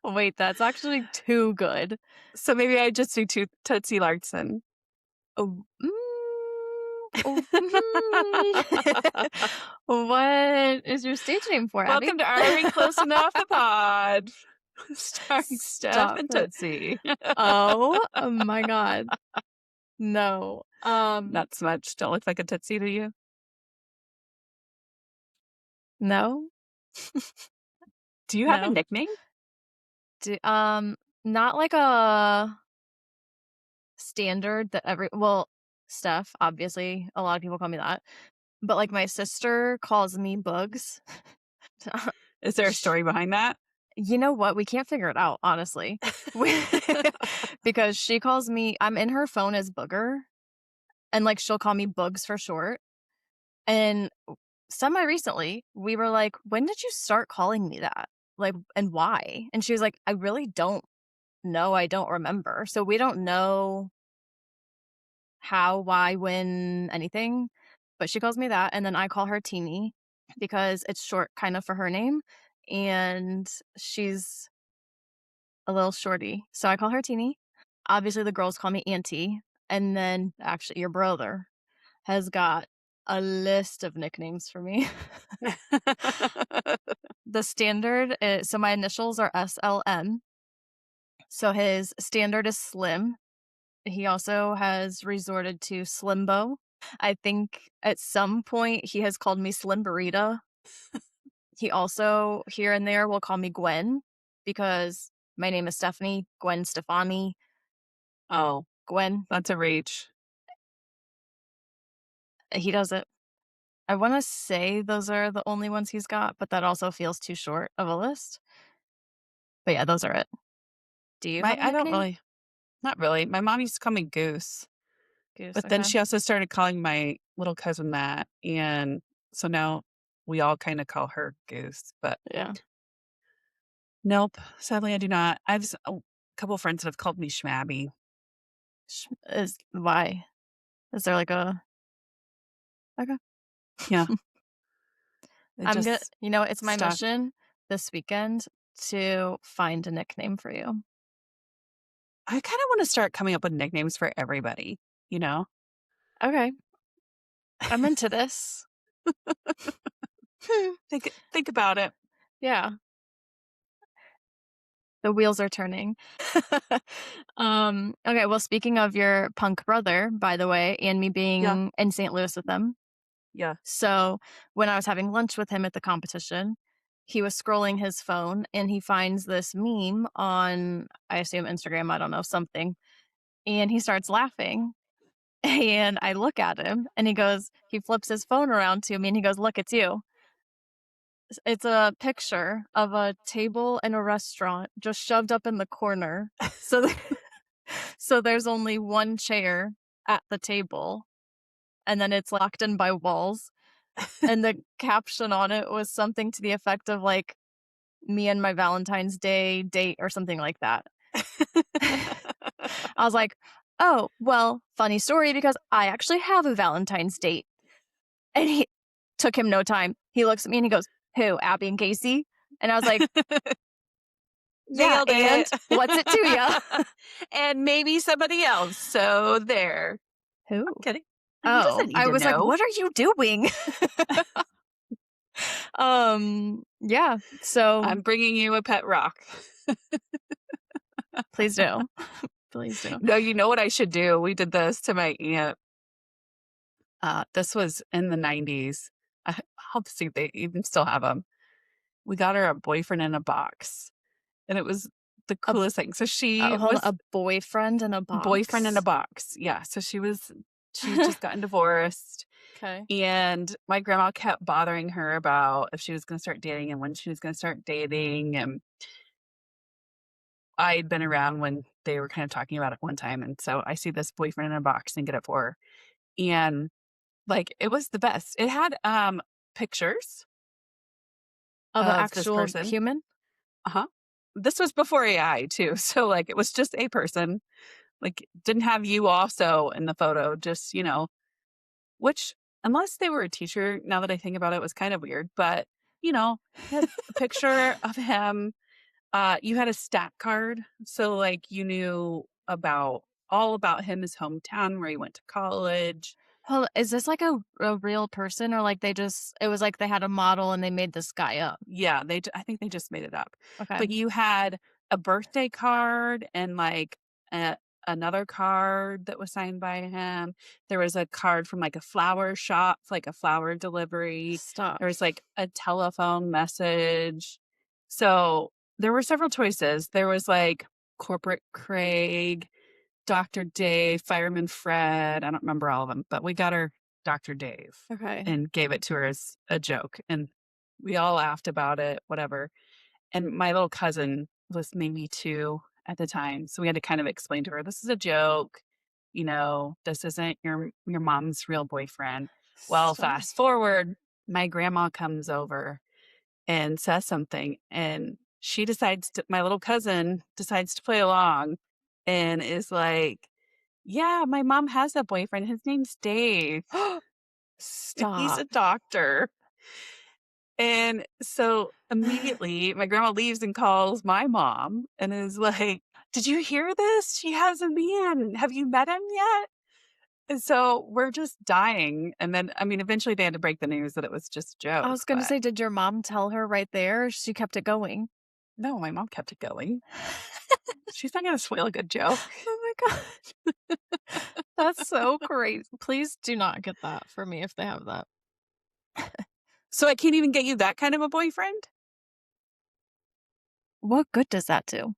Wait, that's actually too good. So maybe I just do Tootsie Larson. Oh, oh, What is your stage name for, Abby? Welcome to Army Close Enough, the pod, starring Steph Stop and it. Tootsie. Oh my god. No. Not so much. Don't look like a Tootsie to you. No, Do you have a no. nickname? Do, not like a standard that Steph, obviously, a lot of people call me that. But like my sister calls me Bugs. Is there a Sh story behind that? You know what? We can't figure it out, honestly. We because she calls me I'm in her phone as Booger, and, like, she'll call me Bugs for short, and semi recently, we were like, "When did you start calling me that? Like, and why?" And she was like, "I really don't know, I don't remember." So we don't know how, why, when, anything, but she calls me that, and then I call her Teeny because it's short kind of for her name, and she's a little shorty, so I call her Teeny. Obviously, the girls call me Auntie, and then actually your brother has got a list of nicknames for me. The standard is so my initials are SLM, so his standard is Slim. He also has resorted to Slimbo. I think at some point he has called me Slim Burrito. He also here and there will call me Gwen because my name is Stephanie, Gwen Stefani, Oh, Gwen. that's a reach. He does it. I wanna say those are the only ones he's got, but that also feels too short of a list. But yeah, those are it. Do you My have a I don't nickname? really not really. My mom used to call me Goose, Goose, but then okay. she also started calling my little cousin that, and so now we all kinda call her Goose, but Yeah. nope, sadly, I do not. I've a couple friends that have called me Schmabby. Is why? Is there like a okay. Yeah, it I'm gonna just it's my stuck. mission this weekend to find a nickname for you. I kinda wanna start coming up with nicknames for everybody, you know? Okay, I'm into this. Hmm, Think about it. yeah, the wheels are turning. Okay, well, speaking of your punk brother, by the way, and me Yeah, being in St. Louis with them, yeah. so when I was having lunch with him at the competition, he was scrolling his phone and he finds this meme on, I assume Instagram, I don't know, something, and he starts laughing. And I look at him and he flips his phone around to me and he goes, "Look, it's you." It's a picture of a table in a restaurant just shoved up in the corner. So, so there's only one chair at the table and then it's locked in by walls. And the caption on it was something to the effect of like, me and my Valentine's Day date or something like that. I was like, oh, well, funny story because I actually have a Valentine's date. And he took him no time. He looks at me and he goes, "Who, Abby and Casey?" And I was like, "Yeah, Nailed and it. what's it to ya?" And maybe somebody else, so there. Who? I'm kidding. He Oh, doesn't need I to was like, know. "What are you doing?" Yeah, so I'm bringing you a pet rock. please do. Please do. No, you know what I should do? We did this to my aunt. This was in the 90s. I hope to see if they even still have them. We got her a boyfriend in a box, and it was the A coolest thing. So she hold on, was a boyfriend in a boyfriend in a box? box. Yeah, so she'd just gotten divorced, Okay. and my grandma kept bothering her about if she was gonna start dating and when she was gonna start dating, and I'd been around when they were kind of talking about it one time, and so I see this boyfriend in a box and get it for her, and, like, it was the best. It had, pictures Of an of this actual person. human? Uh-huh. This was before AI too, so, like, it was just a person, like, didn't have you also in the photo, just, which unless they were a teacher, now that I think about it, was kind of weird, but, you had a picture of him, you had a stat card, so, like, you knew all about him, his hometown, where he went to college. Hold is this like a real person or like they just it was like they had a model and they made this guy up? Yeah, I think they just made it up. Okay. But you had a birthday card and, like, a another card that was signed by him. There was a card from, like, a flower shop, like a flower delivery. Stop. There was, like, a telephone message. So, there were several choices. There was, like, Corporate Craig, Doctor Dave, Fireman Fred. I don't remember all of them, but we got her Doctor Dave Okay. and gave it to her as a joke, and we all laughed about it, whatever, and my little cousin was maybe 2 at the time, so we had to kind of explain to her, "This is a joke, this isn't your mom's real boyfriend." Well, Stop. fast forward, my grandma comes over and says something, and my little cousin decides to play along and is like, "Yeah, my mom has a boyfriend, his name's Dave, and he's a Stop. doctor." And so immediately my grandma leaves and calls my mom and is like, "Did you hear this? She has a man. Have you met him yet?" And so we're just dying. And then, I mean, eventually they had to break the news that it was just a I joke. was gonna But say, did your mom tell her right there? She kept it going? no, my mom kept it going. She's not going to spoil a good joke. Oh my god. That's so crazy. Please do not get that for me if they have that. So I can't even get you that kind of a boyfriend? What good does that do?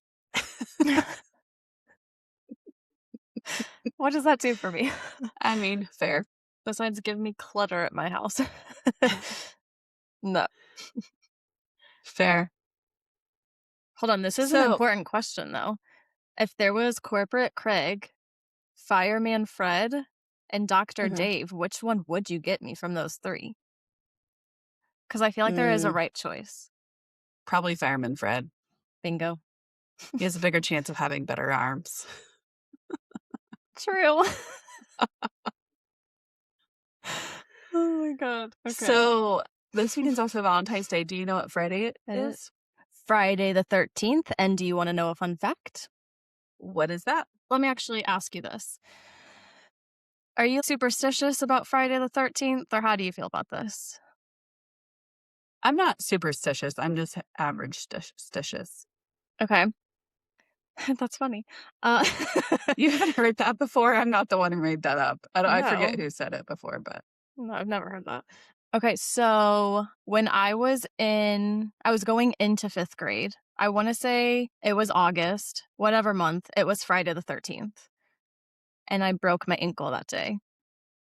What does that do for me? I mean, fair. Besides give me clutter at my house. No. Fair. Hold on, this is an So, important question though. If there was Corporate Craig, Fireman Fred, and Doctor mhm, Dave, which one would you get me from those 3? Because I feel like there is a mm, right choice. probably Fireman Fred. Bingo. He has a bigger chance of having better arms. True. Oh my god. Okay. So, this weekend's also Valentine's Day. Do you know what Friday it It is is? Friday the 13th, and do you wanna know a fun fact? What is that? Let me actually ask you this. Are you superstitious about Friday the 13th, or how do you feel about this? I'm not superstitious, I'm just average stitious. Okay. That's funny. Uh, You haven't heard that before? I'm not the one who made that up. I forget no. who said it before, but No, I've never heard that. Okay, so when I was going into 5th grade, I wanna say it was August, whatever month, it was Friday the 13th, and I broke my ankle that day.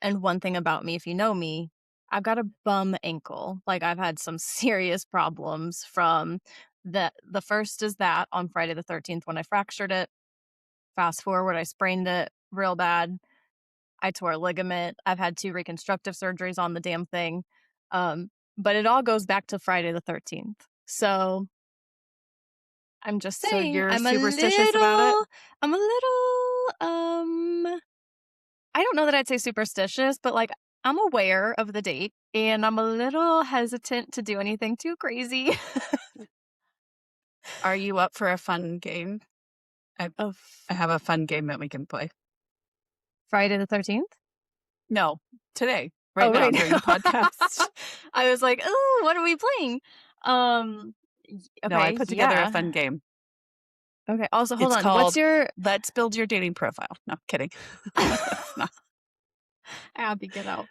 And one thing about me, if you know me, I've got a bum ankle. Like, I've had some serious problems from the first is that on Friday the 13th when I fractured it. Fast forward, I sprained it real bad. I tore a ligament. I've had 2 reconstructive surgeries on the damn thing. But it all goes back to Friday the 13th. So, I'm just so saying, you're superstitious about it? I'm a little, I don't know that I'd say superstitious, but, like, I'm aware of the date, and I'm a little hesitant to do anything too crazy. Are you up for a fun game? I Of I have a fun game that we can play. Friday the 13th? No, today. right Oh, now right. during the podcast. I was like, "Oh, what are we playing?" No, I Okay, put together a yeah. fun game. Okay, also, hold It's on. What's called your Let's Build Your Dating Profile. No, kidding. That's not Abby, get out.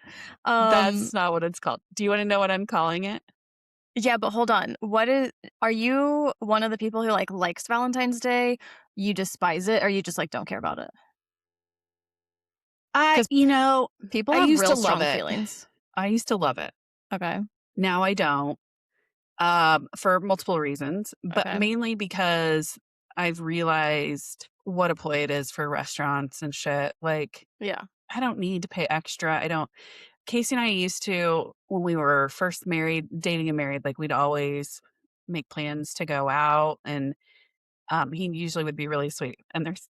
that's not what it's called. Do you wanna know what I'm calling it? Yeah, but hold on. Are you one of the people who, like, likes Valentine's Day? You despise it, or you just, like, don't care about it? I 'Cause you know, people I have used to real love strong it. feelings. I used to love it. Okay, Now I don't, for multiple reasons, but okay. mainly because I've realized what a ploy it is for restaurants and shit. Like, Yeah. I don't need to pay extra. I don't Casey and I used to, when we were first married, dating and married, like, we'd always make plans to go out, and, he usually would be really sweet. And there's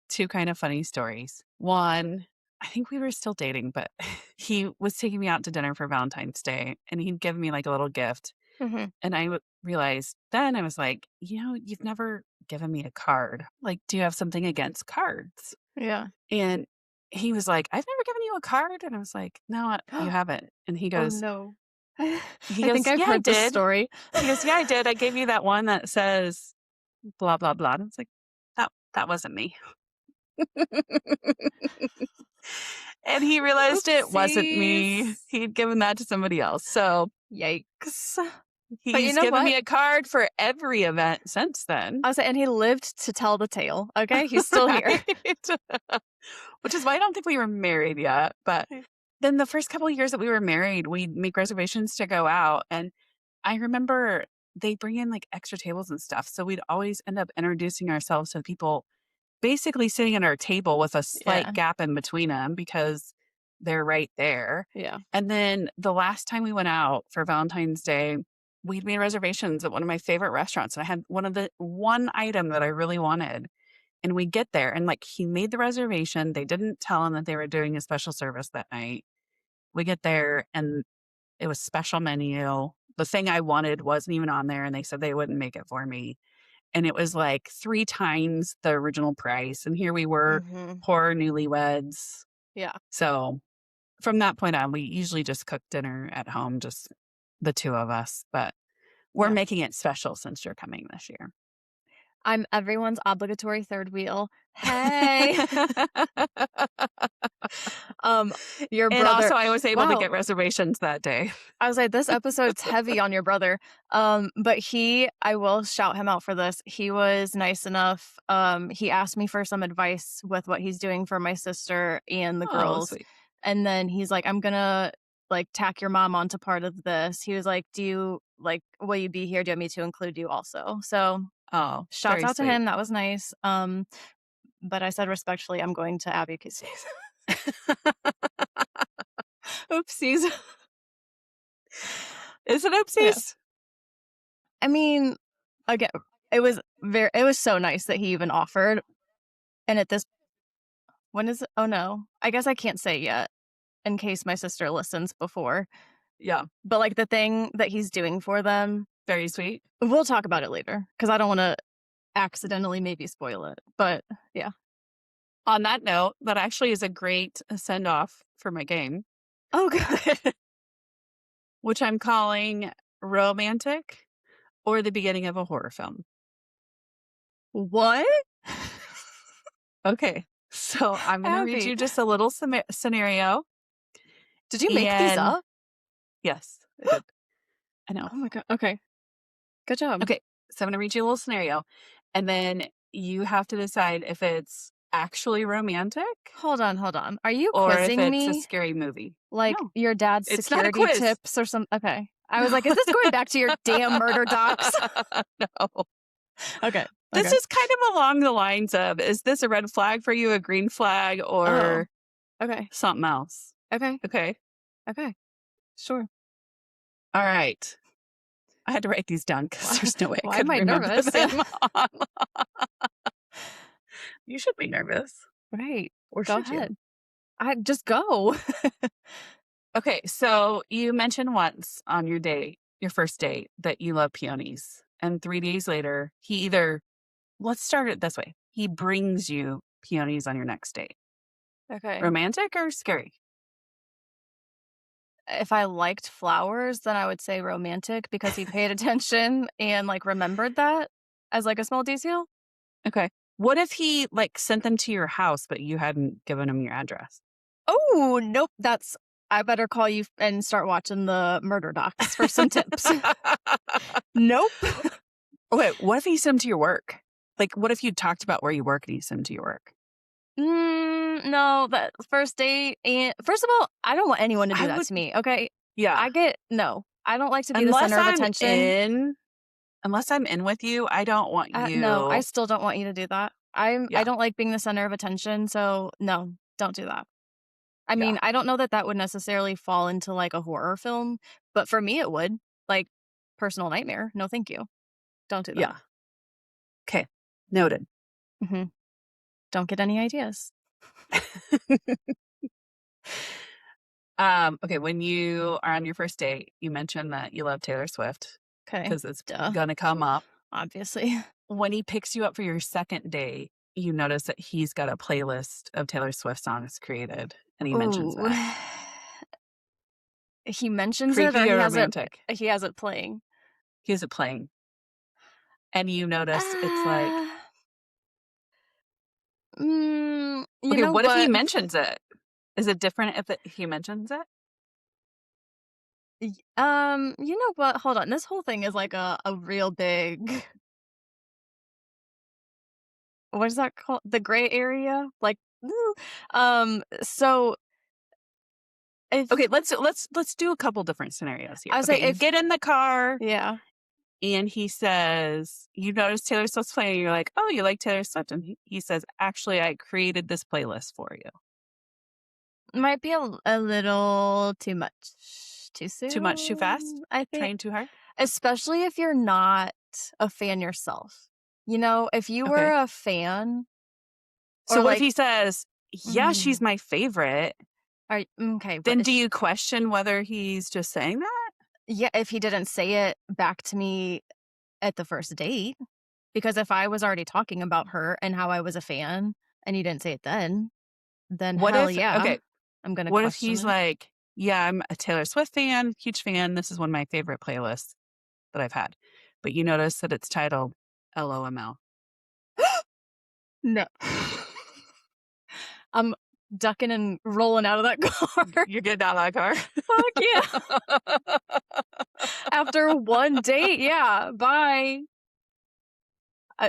2 kind of funny stories. One, I think we were still dating, but he was taking me out to dinner for Valentine's Day, and he'd given me, like, a little gift, Mhm. and I realized then I was like, "You know, you've never given me a card. Like, do you have something against cards?" Yeah. And he was like, "I've never given you a card?" And I was like, "No, you haven't." And Oh, no. he I think goes, I've "Yeah, I heard this did." story. He goes, "Yeah, I did. I gave you that one that says blah, blah, blah." And I was like, "That wasn't me." And he realized it wasn't me. Oopsies. He'd given that to somebody else. So Yikes. But you he's know given what? me a card for every event since then. I was and he lived to tell the tale, okay? He's still here. Right? Which is why I don't think we were married yet. But then the first couple of years that we were married, we'd make reservations to go out. And I remember they bring in like extra tables and stuff. So we'd always end up introducing ourselves to people basically sitting at our table with a slight Yeah, gap in between them because they're right there. yeah. And then the last time we went out for Valentine's Day, we'd made reservations at one of my favorite restaurants. And I had one item that I really wanted. And we get there and like he made the reservation. They didn't tell him that they were doing a special service that night. We get there and it was special menu. The thing I wanted wasn't even on there and they said they wouldn't make it for me. And it was like 3 times the original price, and here we were, Mhm. poor newlyweds. Yeah, So, from that point on, we usually just cook dinner at home, just the 2 of us, but we're yeah. making it special since you're coming this year. I'm everyone's obligatory third wheel. "Hey." Um, your And also, brother I was able to wow. get reservations that day. I was like, "This episode's heavy on your brother." But I will shout him out for this. He was nice enough, he asked me for some advice with what he's doing for my sister and the Oh, girls, sweet. and then he's like, "I'm gonna, like, tack your mom onto part of this." He was like, will you be here? Do you want me to include you also?" So, Oh, shouts very out to sweet. him, that was nice. But I said respectfully, I'm going to Abby Casey's. Oopsies. Is it Yeah. oopsies? I mean, again, it was so nice that he even offered, and at this when is it? Oh, no. I guess I can't say yet in case my sister listens before, Yeah, but, like, the thing that he's doing for them very sweet. we'll talk about it later because I don't wanna accidentally maybe spoil it, but yeah. On that note, that actually is a great send off for my game, Oh, good. which I'm calling Romantic or the Beginning of a Horror Film. What? Okay. So I'm going to read Abby, you just a little scenario. did you make these And up? yes, I did. I know. Oh my god, okay. Good job. Okay. So I'm going to read you a little scenario. And then you have to decide if it's actually romantic Hold on. Are you or if quizzing it's a me scary movie. like No, your dad's it's not a security quiz. tips or some okay. I was No. like, "Is this going back to your damn murder docs?" No. Okay, This okay. is kind of along the lines of, is this a red flag for you, a green flag, Oh, or okay, something else? okay, Okay. okay. Sure. All right. I had to write these down because Why there's no way I why am could I remember nervous? them. on- You should be nervous. Right. Or Go should you? ahead. I just go. Okay. So you mentioned once on your first date, that you love peonies. And 3 days later, let's start it this way. He brings you peonies on your next date. Okay. Romantic or scary? If I liked flowers, then I would say romantic because he paid attention and, like, remembered that as, like, a small detail. Okay. What if he, like, sent them to your house, but you hadn't given him your address? Oh, nope, that's I better call you and start watching the murder docs for some tips. Nope. Okay, what if he sent them to your work? Like, what if you talked about where you work and he sent them to your work? No, that first date and first of all, I don't want anyone to do I that would to me, okay? Yeah. No, I don't like to be the Unless center of I'm attention. in unless I'm in with you, I don't want No, I you. still don't want you to do that. I Yeah, don't like being the center of attention, so no, don't do that. I yeah, mean, I don't know that that would necessarily fall into, like, a horror film, but for me, it would. Like, personal nightmare. No, thank you. Don't do that. yeah. Okay, noted. Mhm. Don't get any ideas. Okay, when you are on your first date, you mentioned that you love Taylor Swift Okay. because it's Duh. gonna come up. Obviously. When he picks you up for your second date, you notice that he's got a playlist of Taylor Swift songs created, and he mentions Ooh. that. He mentions it or Creepy or romantic? he has it playing? He has it playing, and you notice it's like, Ah, you okay, know what if he what? mentions it? Is it different if he mentions it? You know what? Hold on. This whole thing is like a real big what is that called? The gray area? Like, so if Okay, let's do a couple different scenarios here. I would say Okay, you if get in the car yeah, and he says, you notice Taylor Swift's playing, and you're like, "Oh, you like Taylor Swift?" And he says, "Actually, I created this playlist for you." might be a little too much. Too Too much, too fast? soon, I think. Trying too hard? Especially if you're not a fan yourself. You know, if you were Okay. a fan So or what if like he says, "Yeah, she's mm, my favorite." are okay, but Then do you question whether he's just saying that? yeah, if he didn't say it back to me at the first date, because if I was already talking about her and how I was a fan and he didn't say it then What hell if yeah, okay, I'm gonna what if question he's it. like, "Yeah, I'm a Taylor Swift fan, huge fan. This is one of my favorite playlists that I've had." But you notice that it's titled LOML. No. I'm ducking and rolling out of that car. You're getting out of that car? Fuck yeah. After one date, yeah, bye.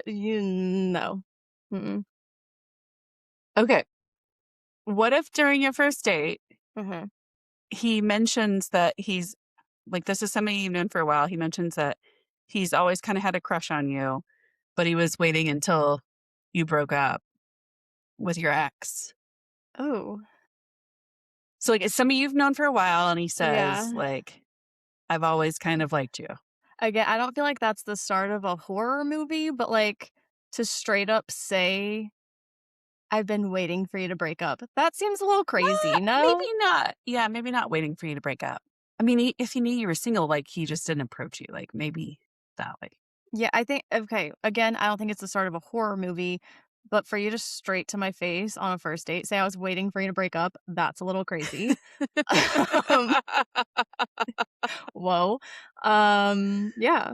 You no. Mm-mm. Okay. What if during your first date, Mhm. he mentions that he's like, this is somebody you've known for a while. He mentions that he's always kind of had a crush on you, but he was waiting until you broke up with your ex. Oh, So, like, it's somebody you've known for a while, and he says, yeah. like, I've always kind of liked you. Again, I don't feel like that's the start of a horror movie, but, like, to straight up say, "I've been waiting for you to break up." That seems a little crazy, Maybe no? not. Yeah, maybe not waiting for you to break up. I mean, if he knew you were single, like, he just didn't approach you, like, maybe that way. Yeah, I think okay, again, I don't think it's the start of a horror movie, but for you to straight to my face on a first date say, "I was waiting for you to break up," that's a little crazy. Um, whoa. Yeah.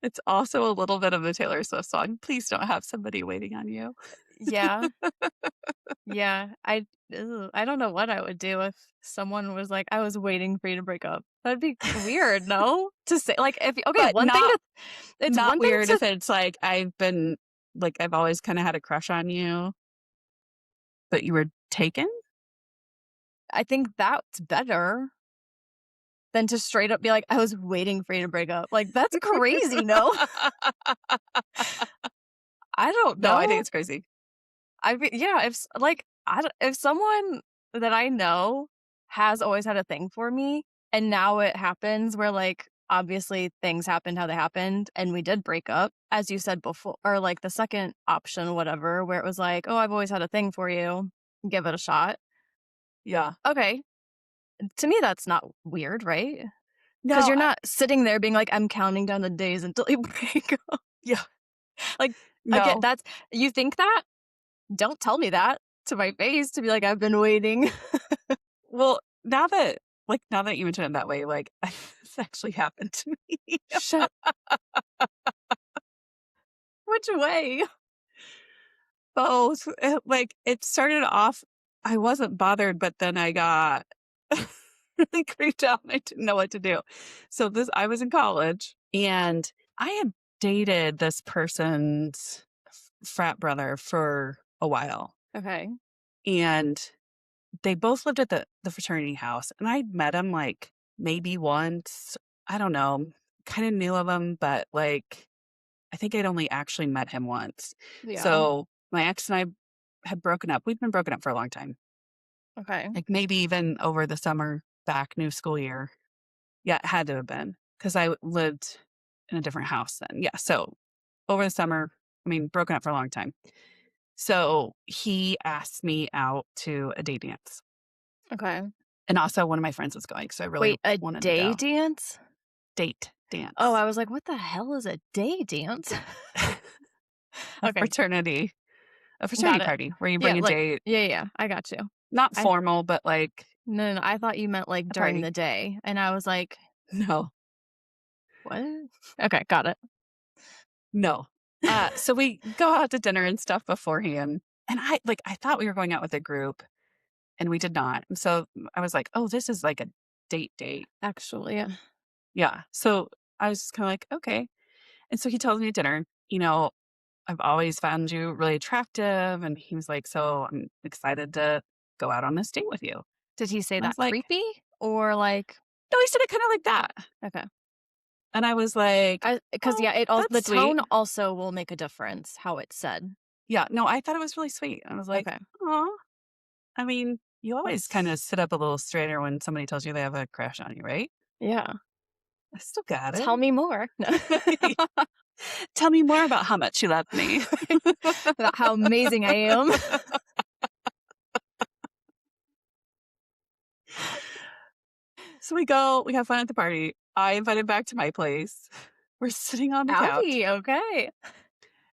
It's also a little bit of a Taylor Swift song. Please don't have somebody waiting on you. Yeah. Yeah, I don't know what I would do if someone was like, "I was waiting for you to break up." That'd be weird, no? To say like, if okay, But one thing to it's not one thing weird to if it's like, I've always kinda had a crush on you, but you were taken? I think that's better than to straight up be like, "I was waiting for you to break up." Like, that's crazy, no? I don't No, I think know. it's crazy. I mean, yeah, if s like, I don't if someone that I know has always had a thing for me, and now it happens where, like, obviously things happened how they happened, and we did break up, as you said before or, like, the second option, whatever, where it was like, "Oh, I've always had a thing for you. Give it a shot." Yeah. Okay. To me, that's not weird, right? Because 'Cause No, you're not sitting there being like, "I'm counting down the days until you break up." yeah, Like, again, no. that's you think that? Don't tell me that to my face to be like, "I've been waiting." Well, now that like, now that you mention it that way, like, this actually happened to me. Shut Which way? Both. Like, it started off I wasn't bothered, but then I got really creeped out and I didn't know what to do. So this I was in college and I had dated this person's frat brother for a while. Okay. And they both lived at the fraternity house. And I'd met him like maybe once. I don't know. Kind of knew of him, but like I think I'd only actually met him once. Yeah. So my ex and I had broken up. We'd been broken up for a long time, Okay. like maybe even over the summer back new school year. Yeah, it had to have been because I lived in a different house then. Yeah. So over the summer, I mean, broken up for a long time. So he asked me out to a day dance. Okay. And also one of my friends was going. So I really Wait, a wanted to day go. dance? Date Oh, dance. I was like, what the hell is a day dance? a Okay. fraternity, a fraternity Got it. party where you Yeah, bring a like date, yeah, I got you. not I formal, but like No, no, I thought you meant, like, a during party. the day, and I was like, No. "What?" Okay, got it. No. So we go out to dinner and stuff beforehand, and I thought we were going out with a group, and we did not. And so I was like, "Oh, this is like a date." Actually, yeah. Yeah. So I was just kinda like, "Okay." And so he tells me at dinner, "I've always found you really attractive," and he was like, "So I'm excited to go out on this date with you." Did he say And I that was like, creepy or, like "No," he said it kinda like that. okay. And I was like, Because "Oh, yeah, it all the that's sweet." tone also will make a difference, how it's said. Yeah, no, I thought it was really sweet. I was like, Okay. "Aw." I mean, you always kinda That's sit up a little straighter when somebody tells you they have a crush on you, right? yeah. I still got Tell it. me more. No. Tell me more about how much you love me. About how amazing I am. So we go, we have fun at the party. I invite him back to my place. We're sitting on the couch. Howdy, okay.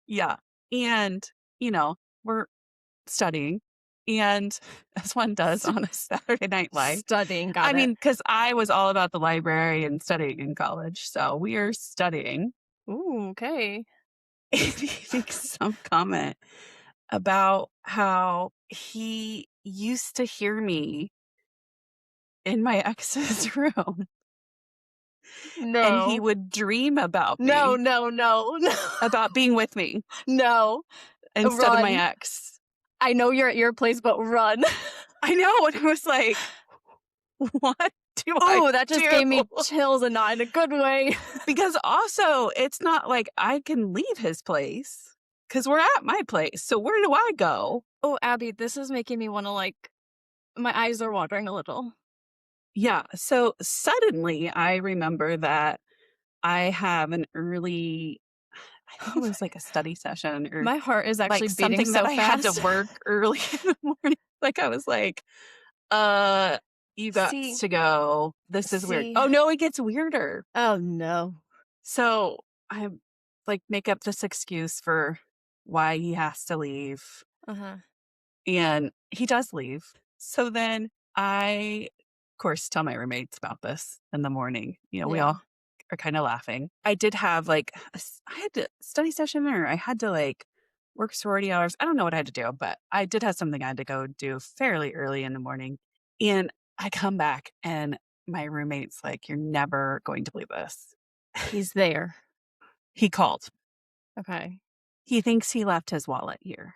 Yeah. And, we're studying. And as one does St on a Saturday Night Live. Studying, I got it. mean, because I was all about the library and studying in college. So we are studying. Ooh, okay. And he makes some comment about how he used to hear me in my ex's room and he No. would dream about No, me, no, no, no. about being with me No. instead of my Run. ex. I know you're at your place, but run. I know. And I was like, what do I Ooh, that just do? gave me chills and not in a good way. Because also, it's not like I can leave his place because we're at my place. So where do I go? Oh, Abby, this is making me wanna, like my eyes are watering a little. Yeah. So suddenly I remember that I have an early, I think it was like a study session or My heart is actually like beating something that so I had to fast. work early in the morning. Like I was like, you got See to go. This is weird. see Oh no, it gets weirder. oh, no. So I like make up this excuse for why he has to leave. Uh-huh. And he does leave. So then I, of course, tell my roommates about this in the morning. We Yeah. all are kind of laughing. I did have like, I had to study session or I had to like work sorority hours. I don't know what I had to do, but I did have something I had to go do fairly early in the morning. And I come back and my roommate's like, "You're never going to believe this." He's there. He called. Okay. He thinks he left his wallet here.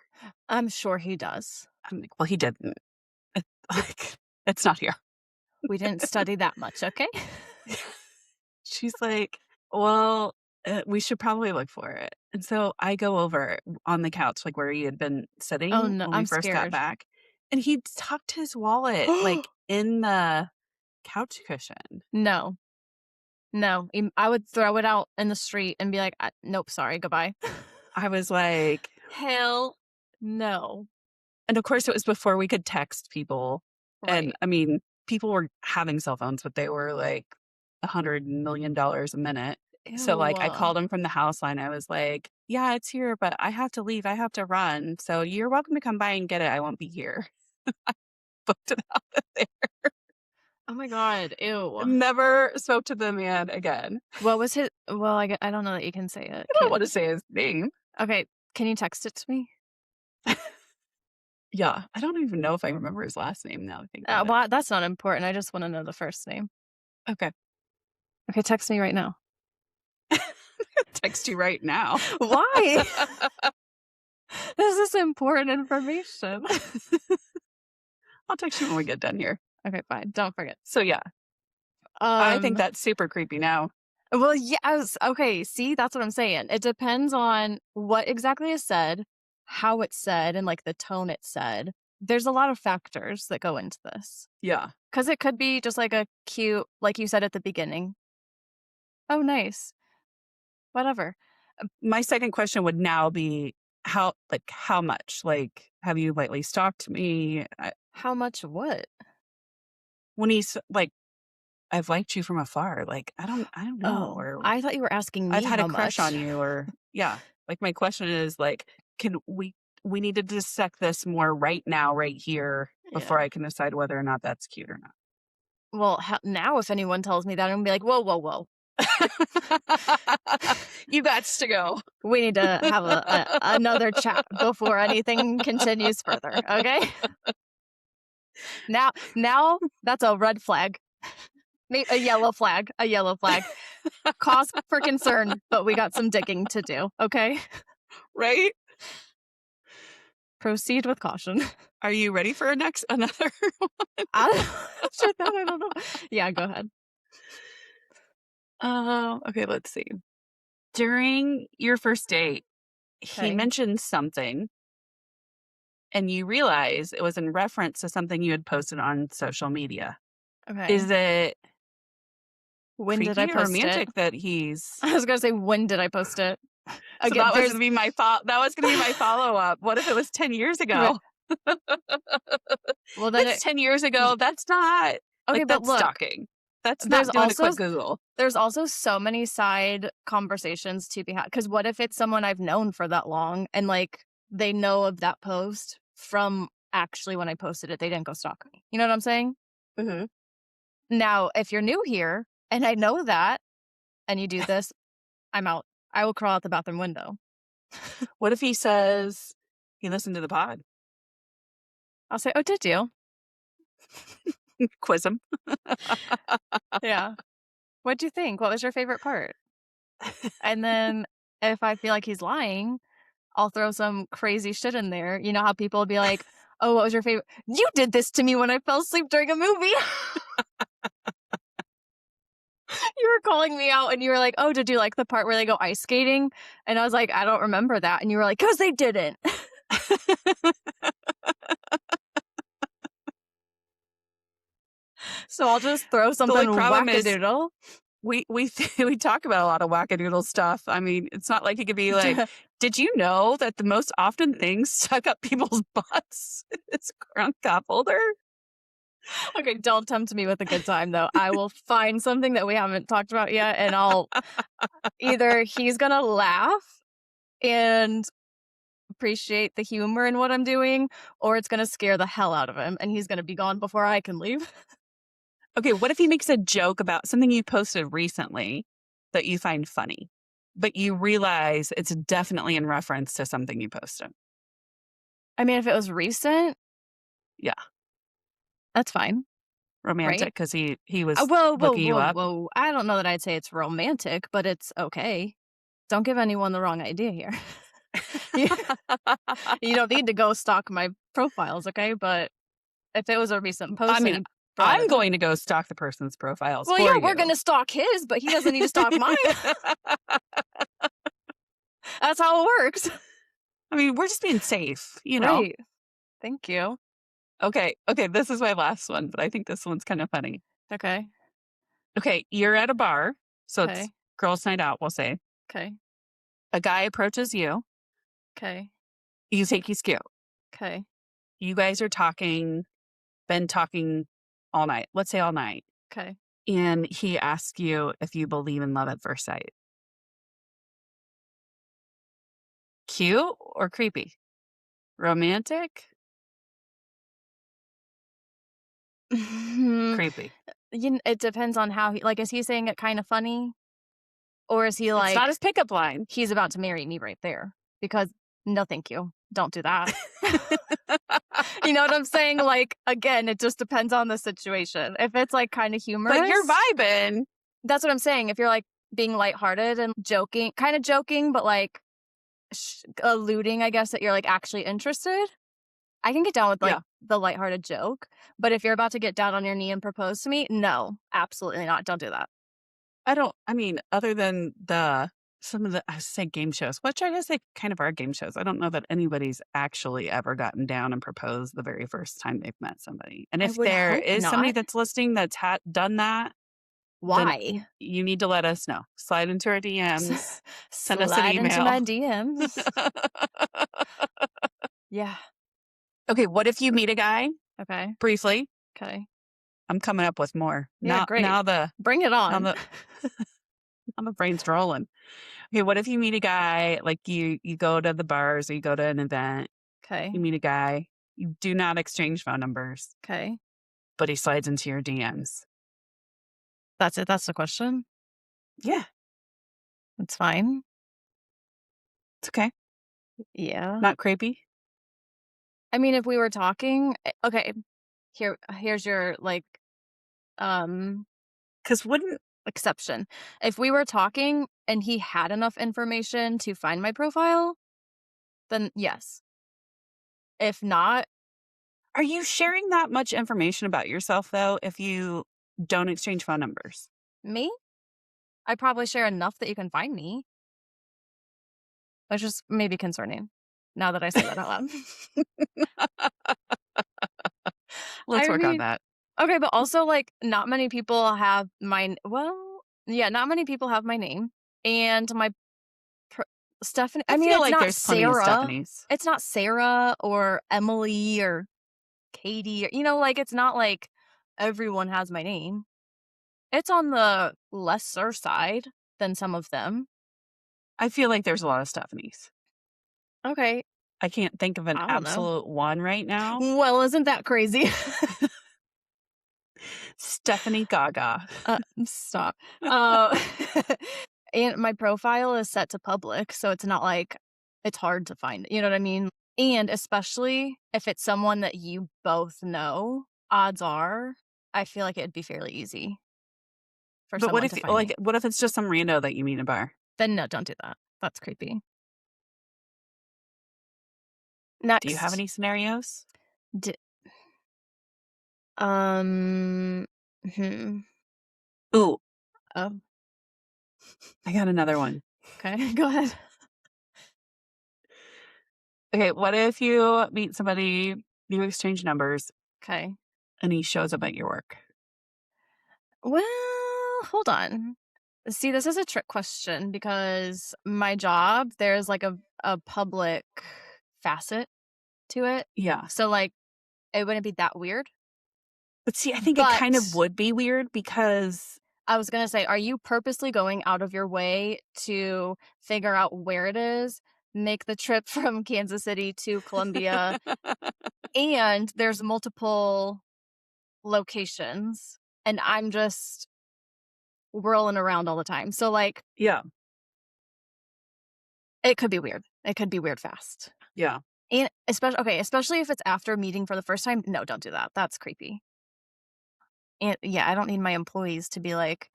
I'm sure he does. I'm like, "Well, he didn't. It, like, it's not here." We didn't study that much, okay? She's like, "Well, we should probably look for it." And so I go over on the couch, like where he had been Oh, sitting no, when we I'm first got scared. back, and he'd tucked his wallet like in the couch cushion. No. No. I would throw it out in the street and be like, nope, sorry, goodbye." I was like, Hell no. and of course it was before we could text people. And Right. I mean, people were having cell phones, but they were like $100 million a minute. So Ew. like I called him from the house line. I was like, "Yeah, it's here, but I have to leave. I have to run. So you're welcome to come by and get it. I won't be here." Booked it out of there. Oh my god, ew. Never spoke to the man again. What was his well, I don't know that you can say it. I don't want to say his name. Okay, can you text it to me? Yeah, I don't even know if I remember his last name now that I think about it. Well, that's not important, I just wanna know the first name. Okay. Okay, text me right now. Text you right now. Why? This is important information. I'll text you when we get done here. Okay, fine, don't forget. So yeah, I think Um, that's super creepy now. well, yes, okay, see, that's what I'm saying. It depends on what exactly is said, how it's said, and, like, the tone it's said. There's a lot of factors that go into this. Yeah. Because it could be just, like, a cute like you said at the beginning, "Oh, nice." Whatever. My second question would now be how much? Like, have you lightly stalked me? How much what? When he's like, I've liked you from afar. Like, I don't know. Oh, Or I thought you were asking I've me had a how crush much. on you. Or yeah. Like my question is like, can we need to dissect this more right now, right here, before Yeah. I can decide whether or not that's cute or Well, ho now if anyone tells me that, I'm gonna be like, "Whoa, whoa, whoa. not. You got to go. We need to have a another chat before anything continues further, okay?" Now that's a red flag. A yellow flag, a yellow flag. Cause for concern, but we got some digging to do, okay? Right? Proceed with caution. Are you ready for another? I after that, I don't know. Yeah, go ahead. Okay, let's see. During your first date, he Okay. mentioned something and you realize it was in reference to something you had posted on social media. Okay. Is it When did I creepy or post it? romantic that he's I was gonna say, when did I post it? so Again, there's that was gonna be my follow-up. What if it was 10 years right. ago? Well, then It's it 10 years ago. That's not okay, like, but that's look, stalking. That's there's not doing a also quick Google. there's also so many side conversations to be had. Because what if it's someone I've known for that long and, like, they know of that post from actually when I posted it, they didn't go stalk me. You know what I'm saying? Mhm. Now, if you're new here and I know that and you do this, I'm out. I will crawl out the bathroom window. What if he says he listened to the pod? I'll say, "Oh, did you?" Quiz him. Yeah. "What'd you think? What was your favorite part?" And then if I feel like he's lying, I'll throw some crazy shit in there. You know how people will be like, "Oh, what was your favorite?" "You did this to me when I fell asleep during a movie." You were calling me out and you were like, "Oh, did you like the part where they go ice skating?" And I was like, "I don't remember that." And you were like, "'Cause they didn't." So I'll just throw The something only problem is wackadoodle. we talk about a lot of wackadoodle stuff. I mean, it's not like it could be like, did you know that the most often things stuck up people's butts is a crown cup holder? Okay, don't tempt me with a good time though. I will find something that we haven't talked about yet and I'll either he's gonna laugh and appreciate the humor in what I'm doing, or it's gonna scare the hell out of him and he's gonna be gone before I can leave. Okay, what if he makes a joke about something you posted recently that you find funny, but you realize it's definitely in reference to something you posted? I mean, if it was recent, Yeah, that's fine, romantic right? because he was Whoa, whoa, looking you whoa, up. whoa. I don't know that I'd say it's romantic, but it's okay. Don't give anyone the wrong idea here. You you don't need to go stalk my profiles, okay? But if it was a recent I post and mean, he brought I'm it up. going to go stalk the person's profiles Well, for yeah, we're you. gonna stalk his, but he doesn't need to stalk mine. That's how it works. I mean, we're just being safe, you know? Right. Thank you. Okay, this is my last one, but I think this one's kind of funny. Okay. Okay, you're at a bar, so it's Okay. girls' night out, we'll say. Okay. A guy approaches you, Okay. you think he's cute. Okay. You guys are talking, been talking all night, let's say all night. Okay. And he asks you if you believe in love at first sight. Cute or creepy? Romantic? Creepy. It depends on how like, is he saying it kinda funny? Or is he It's not like, his pickup line. he's about to marry me right there? Because no, thank you. Don't do that. You know what I'm saying? Like, again, it just depends on the situation. If it's, like, kinda But you're humorous, vibing. that's what I'm saying. If you're, like, being lighthearted and joking kinda joking, but, like, alluding, I guess, that you're, like, actually interested, I can get down with, like, Yeah. the lighthearted joke. But if you're about to get down on your knee and propose to me, no, absolutely not. Don't do that. I mean, other than some of the, I say game shows, which I guess they kind of are game shows. I don't know that anybody's actually ever gotten down and proposed the very first time they've met somebody. And I if would there hope is somebody not. that's listening that's done that, then Why? you need to let us know. Slide into our DMs, send us an Slide into email. my DMs. Yeah. Okay, what if you meet a guy Okay. briefly? Okay. I'm coming up with more. Yeah, great. Bring it Now on. the now the brain's rolling. Okay, what if you meet a guy, like you go to the bars or you go to an event, you Okay. meet a guy, you do not exchange phone numbers, Okay. but he slides into your DMs. That's it. That's the question. Yeah, It's fine. it's okay. Yeah. Not creepy. I mean, if we were talking, okay, here's your like um Cause wouldn't exception. If we were talking and he had enough information to find my profile, then yes. If not, are you sharing that much information about yourself though if you don't exchange phone numbers? me, I probably share enough that you can find me, which is maybe concerning now that I say that out loud. Let's I work on mean, that. okay, but also, like, not many people have yeah, not many people have my name, and my pr Stephanie I I mean, feel like there's plenty of Stephanies. It's not Sarah or Emily or Katie, or like, it's not like everyone has my name. It's on the lesser side than some of them. I feel like there's a lot of Stephanies. Okay, I can't think of an I don't know. absolute one right now. Well, isn't that crazy? Stephanie Gaga. Stop. Uh, and my profile is set to public, so it's not like it's hard to find, you know what I mean? And especially if it's someone that you both know, odds are, I feel like it'd be fairly easy for But what someone if to find like me. what if it's just some rando that you meet in a bar? Then no, don't do that. That's creepy. Do you have Next. any scenarios? D um, hmm. Ooh, Oh, I got another one. okay, go ahead. Okay, what if you meet somebody, you exchange numbers, Okay. and he shows up at your work? Well, hold on. See, this is a trick question because my job, there's like a public facet to it. Yeah. So like it wouldn't be that weird. But see, I think it kind of But would be weird because I was gonna say, are you purposely going out of your way to figure out where it is, make the trip from Kansas City to Columbia, and there's multiple locations, and I'm just whirling around all the time. So like yeah, it could be weird. It could be weird fast. yeah. And especially if it's after meeting for the first time, no, don't do that. That's creepy. And yeah, I don't need my employees to be like,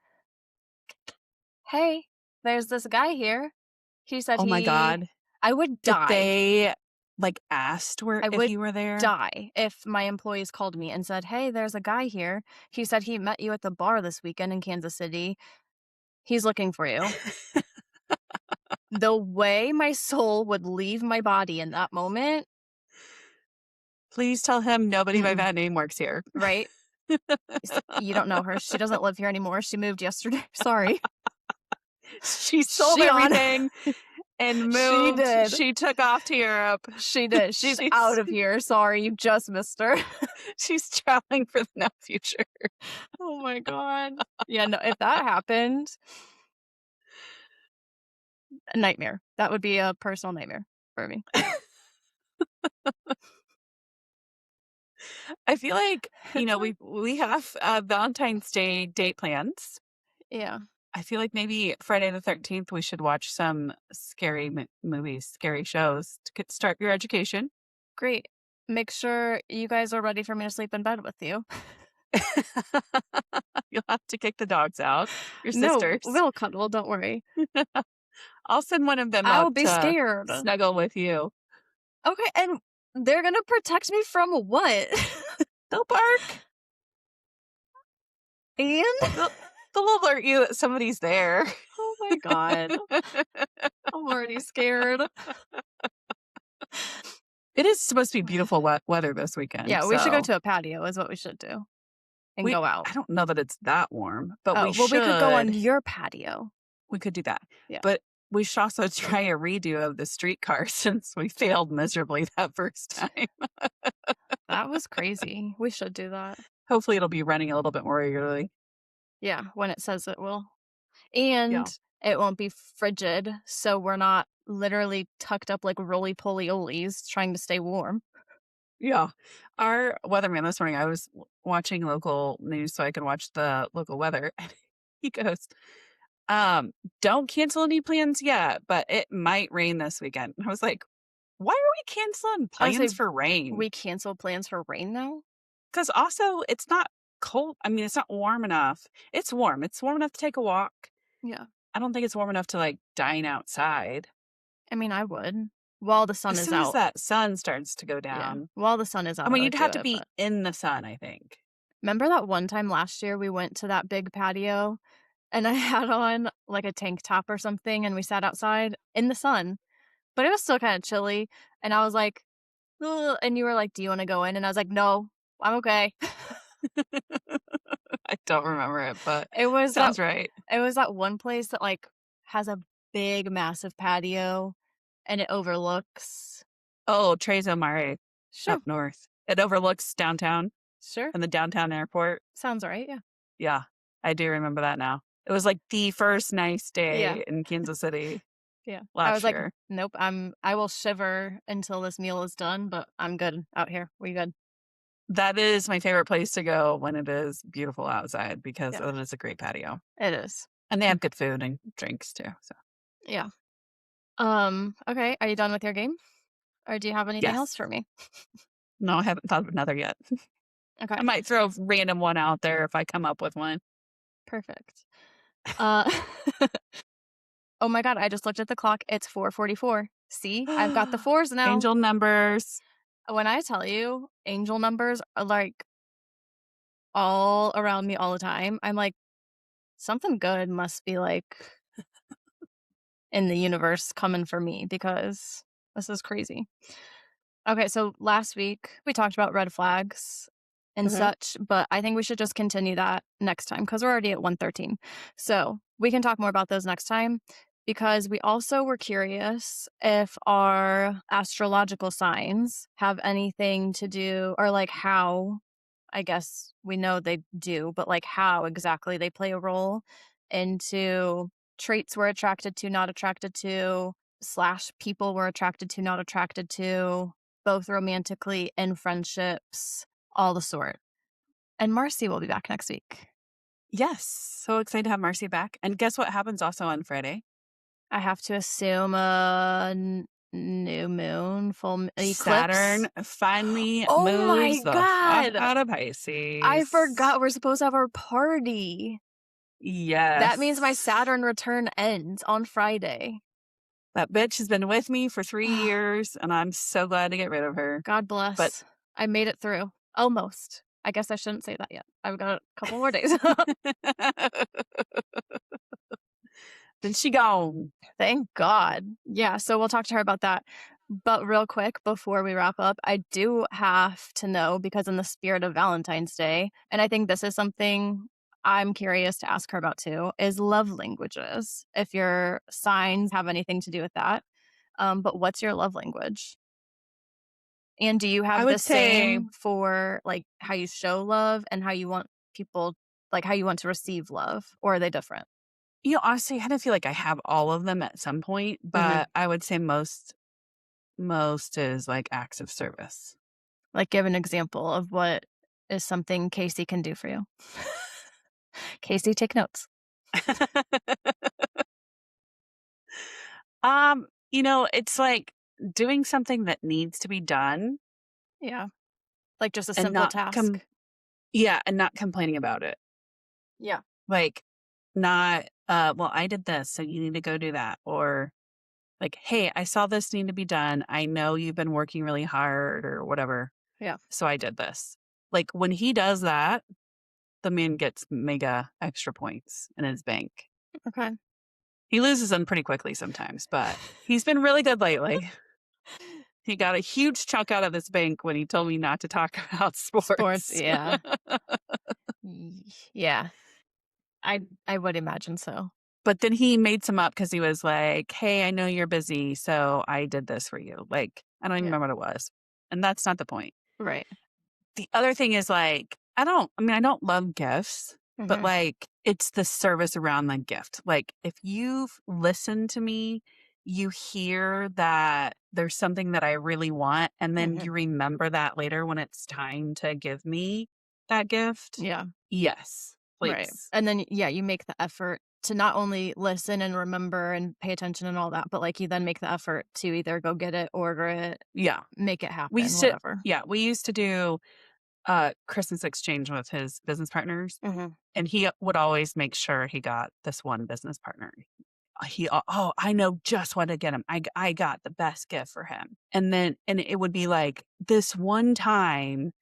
"Hey, there's this guy here. He said Oh my he." god. I would If die. they like asked where I if would you were there, die if my employees called me and said, "Hey, there's a guy here. He said he met you at the bar this weekend in Kansas City. He's looking for you." The way my soul would leave my body in that moment, please tell him nobody by mm-mm, that name works here. right? You don't know her. She doesn't live here anymore. She moved yesterday. Sorry. She sold She on everything and She moved. did. She took off to Europe. She did. She's out She's of here. Sorry, you just missed her. she's traveling for the now future. Oh my god. Yeah, no, if that happened, a nightmare. That would be a personal nightmare for me. I feel like, It's like we have Valentine's Day date plans. yeah, I feel like maybe Friday the 13th, we should watch some scary movies, scary shows to start your education. great. Make sure you guys are ready for me to sleep in bed with you. You'll have to kick the dogs out, your No, sisters. we'll cuddle, don't worry. I'll send one of them I out will be to scared. snuggle with you. Okay, and they're gonna protect me from what? They'll bark. And They'll, they'll alert you that somebody's there. oh my god, I'm already scared. It is supposed to be beautiful weather this weekend, Yeah, we should go so to a patio is what we should do and we go out. I don't know that it's that warm, but Oh, we well, we could go on should. your patio. We could do that. Yeah, But we should also try a redo of the streetcar since we failed miserably that first time. that was crazy. We should do that. Hopefully it'll be running a little bit more regularly. Yeah, when it says it will. And Yeah. it won't be frigid, so we're not literally tucked up like roly-poly-olies trying to stay warm. Yeah. Our weatherman this morning, I was watching local news so I could watch the local weather. And he goes, don't cancel any plans yet, but it might rain this weekend. And I was like, why are we canceling I would say plans for rain? we cancel plans for rain now? Because also it's not cold. I mean, it's not warm enough. It's warm. It's warm enough to take a walk. Yeah. I don't think it's warm enough to like dine outside. I mean, I would. While the sun As is soon as out. that sun starts to go Yeah. down, While the sun is I out, I mean, would you'd do have to it, be but in the sun, I think. remember that one time last year we went to that big patio and I had on like a tank top or something and we sat outside in the sun, but it was still kind of chilly and I was like, "Ugh," and you were like, "Do you want to go in?" And I was like, "No, I'm okay." I don't remember it, but It was that sounds right. it was that one place that like has a big massive patio and it overlooks. Oh, Tres Mare Sure. up north. It overlooks downtown Sure. and the downtown airport. Sounds right, yeah. Yeah, I do remember that now. It was like the first nice Yeah. day in Kansas City Yeah. I was last like, year. "Nope, I will shiver until this meal is done, but I'm good out here. We good." That is my favorite place to go when it is beautiful outside because Yeah, it is a great patio. it is. And they Mm, have good food and drinks too. So, yeah. Okay, are you done with your game? Or do you have anything else yes. for me? No, I haven't thought of another yet. Okay, I might throw a random one out there if I come up with one. perfect. Uh, oh my god, I just looked at the clock. It's 4:44. See? I've got the 4s now. Angel numbers. When I tell you angel numbers are, like, all around me all the time, I'm like, "Something good must be, like, in the universe coming for me because this is crazy." Okay, so last week we talked about red flags and Mhm. such, but I think we should just continue that next time because we're already at 113. So we can talk more about those next time because we also were curious if our astrological signs have anything to do or like how, I guess we know they do, but like how exactly they play a role into traits we're attracted to, not attracted to, slash people we're attracted to, not attracted to, both romantically and friendships, all the sort. And Marcy will be back next week. Yes. So excited to have Marcy back. And guess what happens also on Friday? I have to assume a new moon, eclipse. Saturn finally Oh my moves the fuck god! out of I Pisces. forgot we're supposed to have our party. That means my Yes. Saturn return ends on Friday. That bitch has been with me for 3 years, and I'm so glad to get rid of her. God But bless. I made it through. Almost. I guess I shouldn't say that yet. I've got a couple more days. then she gone. Thank God. Yeah, so we'll talk to her about that. But real quick before we wrap up, I do have to know because in the spirit of Valentine's Day, and I think this is something I'm curious to ask her about too, is love languages. If your signs have anything to do with that. But what's your love language? And do you I have the would say, same for like how you show love and how you want people like how you want to receive love, or are they different? honestly, I kind of feel like I have all of them at some point, Mhm. but I would say most is like acts of service. Like, give an example of what is something Casey can do for you. Casey, take notes. It's like doing something that needs to be done Yeah. Like, just a and simple task. and not complaining about it. Yeah. Like, not, well, I did this, so you need to go do that. Or like, hey, I saw this need to be done. I know you've been working really hard or whatever. Yeah. So I did this. Like when he does that, the man gets mega extra points in his bank. Okay. He loses them pretty quickly sometimes, but he's been really good lately. He got a huge chunk out of this bank when he told me not to talk about Sports, sports. yeah. Yeah. I would imagine so. But then he made some up because he was like, "Hey, I know you're busy, so I did this for you." Like, I don't even Yeah. remember what it was. And that's not the point. Right. The other thing is like, I don't love gifts, but Mhm. like it's the service around the gift. Like if you've listened to me, you hear that there's something that I really want, and then Mhm. you remember that later when it's time to give me that gift. Yeah. Yes, Right. please. And then, yeah, you make the effort to not only listen and remember and pay attention and all that, but, like, you then make the effort to either go get it, order it, Yeah. make it We happen, used to whatever. yeah, we used to do Christmas exchange with his business partners, Mhm. and he would always make sure he got this one business partner. Oh, I know just what to get him. I got the best gift for him. And it would be like this one time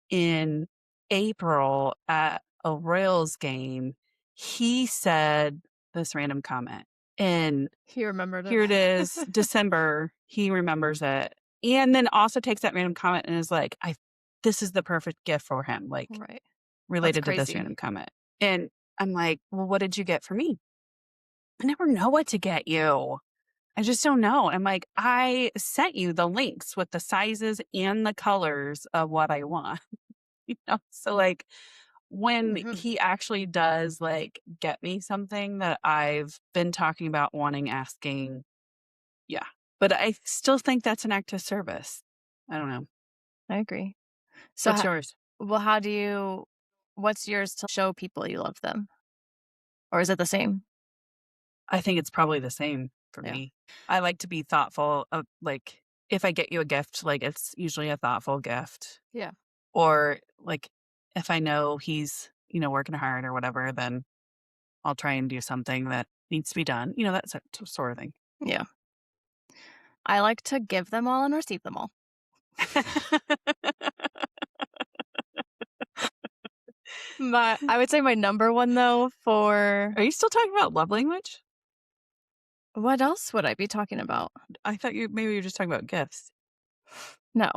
in April at a Royals game, he said this random comment. And He remembered it. here it is, December, he remembers it. And then also takes that random comment and is like, I this is the perfect gift for him, like Right. That's related to this crazy. random comment. And I'm like, well, what did you get for me? I never know what to get you. I just don't know. I'm like, I sent you the links with the sizes and the colors of what I want. So like when Mhm. he actually does like get me something that I've been talking about wanting, asking, yeah. But I still think that's an act of service. I don't know. I agree. So, What's yours? well, how do you what's yours to show people you love them? Or is it the same? I think it's probably the same for Yeah. me. I like to be thoughtful of like if I get you a gift, like it's usually a thoughtful gift. Yeah. Or like if I know he's, working hard or whatever, then I'll try and do something that needs to be done. That sort of thing. Yeah. I like to give them all and receive them all. I would say my number 1 though for Are you still talking about love language? what else would I be talking about? I thought maybe you were just talking about gifts. No.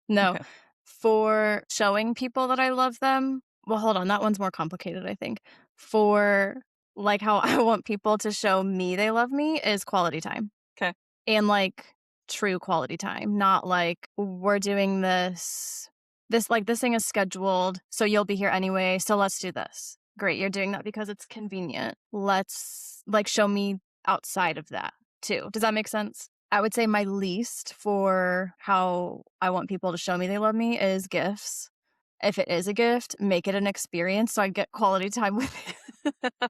No. Okay. For showing people that I love them, well, hold on, that one's more complicated, I think. For, like, how I want people to show me they love me is quality time, Okay. and, like, true quality time, not like, "We're doing this thing is scheduled, so you'll be here anyway, so let's do this." Great, you're doing that because it's convenient. Let's, like, show me outside of that too. Does that make sense? I would say my least for how I want people to show me they love me is gifts. If it is a gift, make it an experience so I get quality time with it.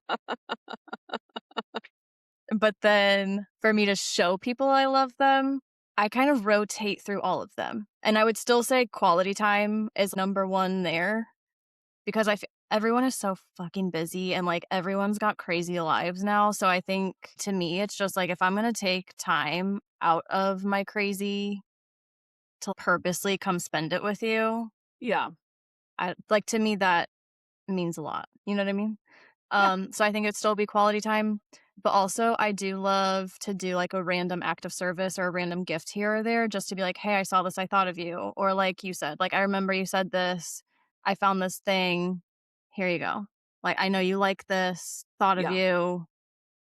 But then for me to show people I love them, I kind of rotate through all of them. And I would still say quality time is number 1 there because everyone is so fucking busy and, like, everyone's got crazy lives now, so I think to me, it's just, like, if I'm gonna take time out of my crazy to purposely come spend it with you, Yeah. to me, that means a lot, you know what I mean? Yeah. So I think it'd still be quality time, but also I do love to do, like, a random act of service or a random gift here or there just to be like, "Hey, I saw this, I thought of you," or like you said, like, "I remember you said this, I found this thing, here you go." Like, "I know you like this, thought of Yeah. you,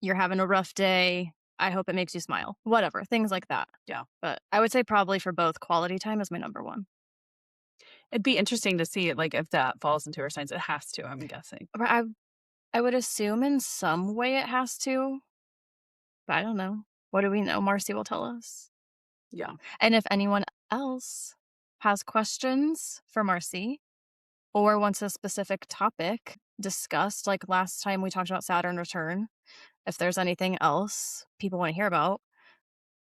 you're having a rough day, I hope it makes you smile." Whatever, things like that. Yeah. But I would say probably for both, quality time is my number 1. It'd be interesting to see like if that falls into our signs. It has to, I'm guessing. But I would assume in some way it has to, but I don't know. What do we know? Marcy will tell us. Yeah. And if anyone else has questions for Marci or wants a specific topic discussed, like last time we talked about Saturn return, if there's anything else people want to hear about,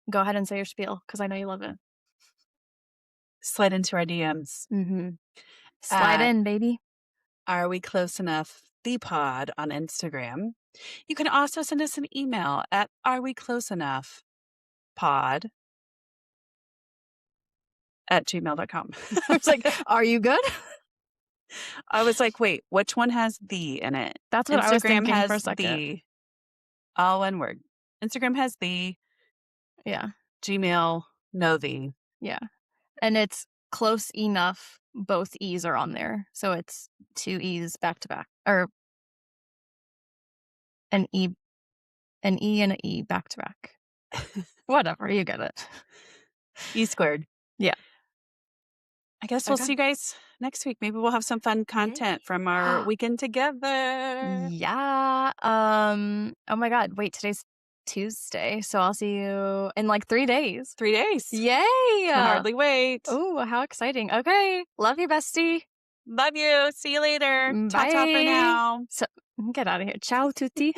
go ahead and say your spiel because I know you love it. Slide into our DMs Slide at in, baby. Are We Close Enough? The pod on Instagram. You can also send us an email at Are We Close Enough? Pod at gmail.com. I was like, are you good? I was like, wait, which one has the in it? That's what I was Instagram thinking for a has second. the, all one word. Instagram has the, Yeah. Gmail, no the. Yeah. And it's close enough. Both E's are on there. So it's 2 E's back to back. Or an E and an E back to back. Whatever, you get it. E squared. Yeah. I guess we'll Okay. see you guys next week. Maybe we'll have some fun content from our weekend together. Yeah. Oh my God. Wait, today's Tuesday. So I'll see you in like 3 days. 3 days. Yay. Can hardly wait. Oh, how exciting. Okay. Love you, bestie. Love you. See you later. Bye. Ta-ta for now. So, get out of here. Ciao, tutti.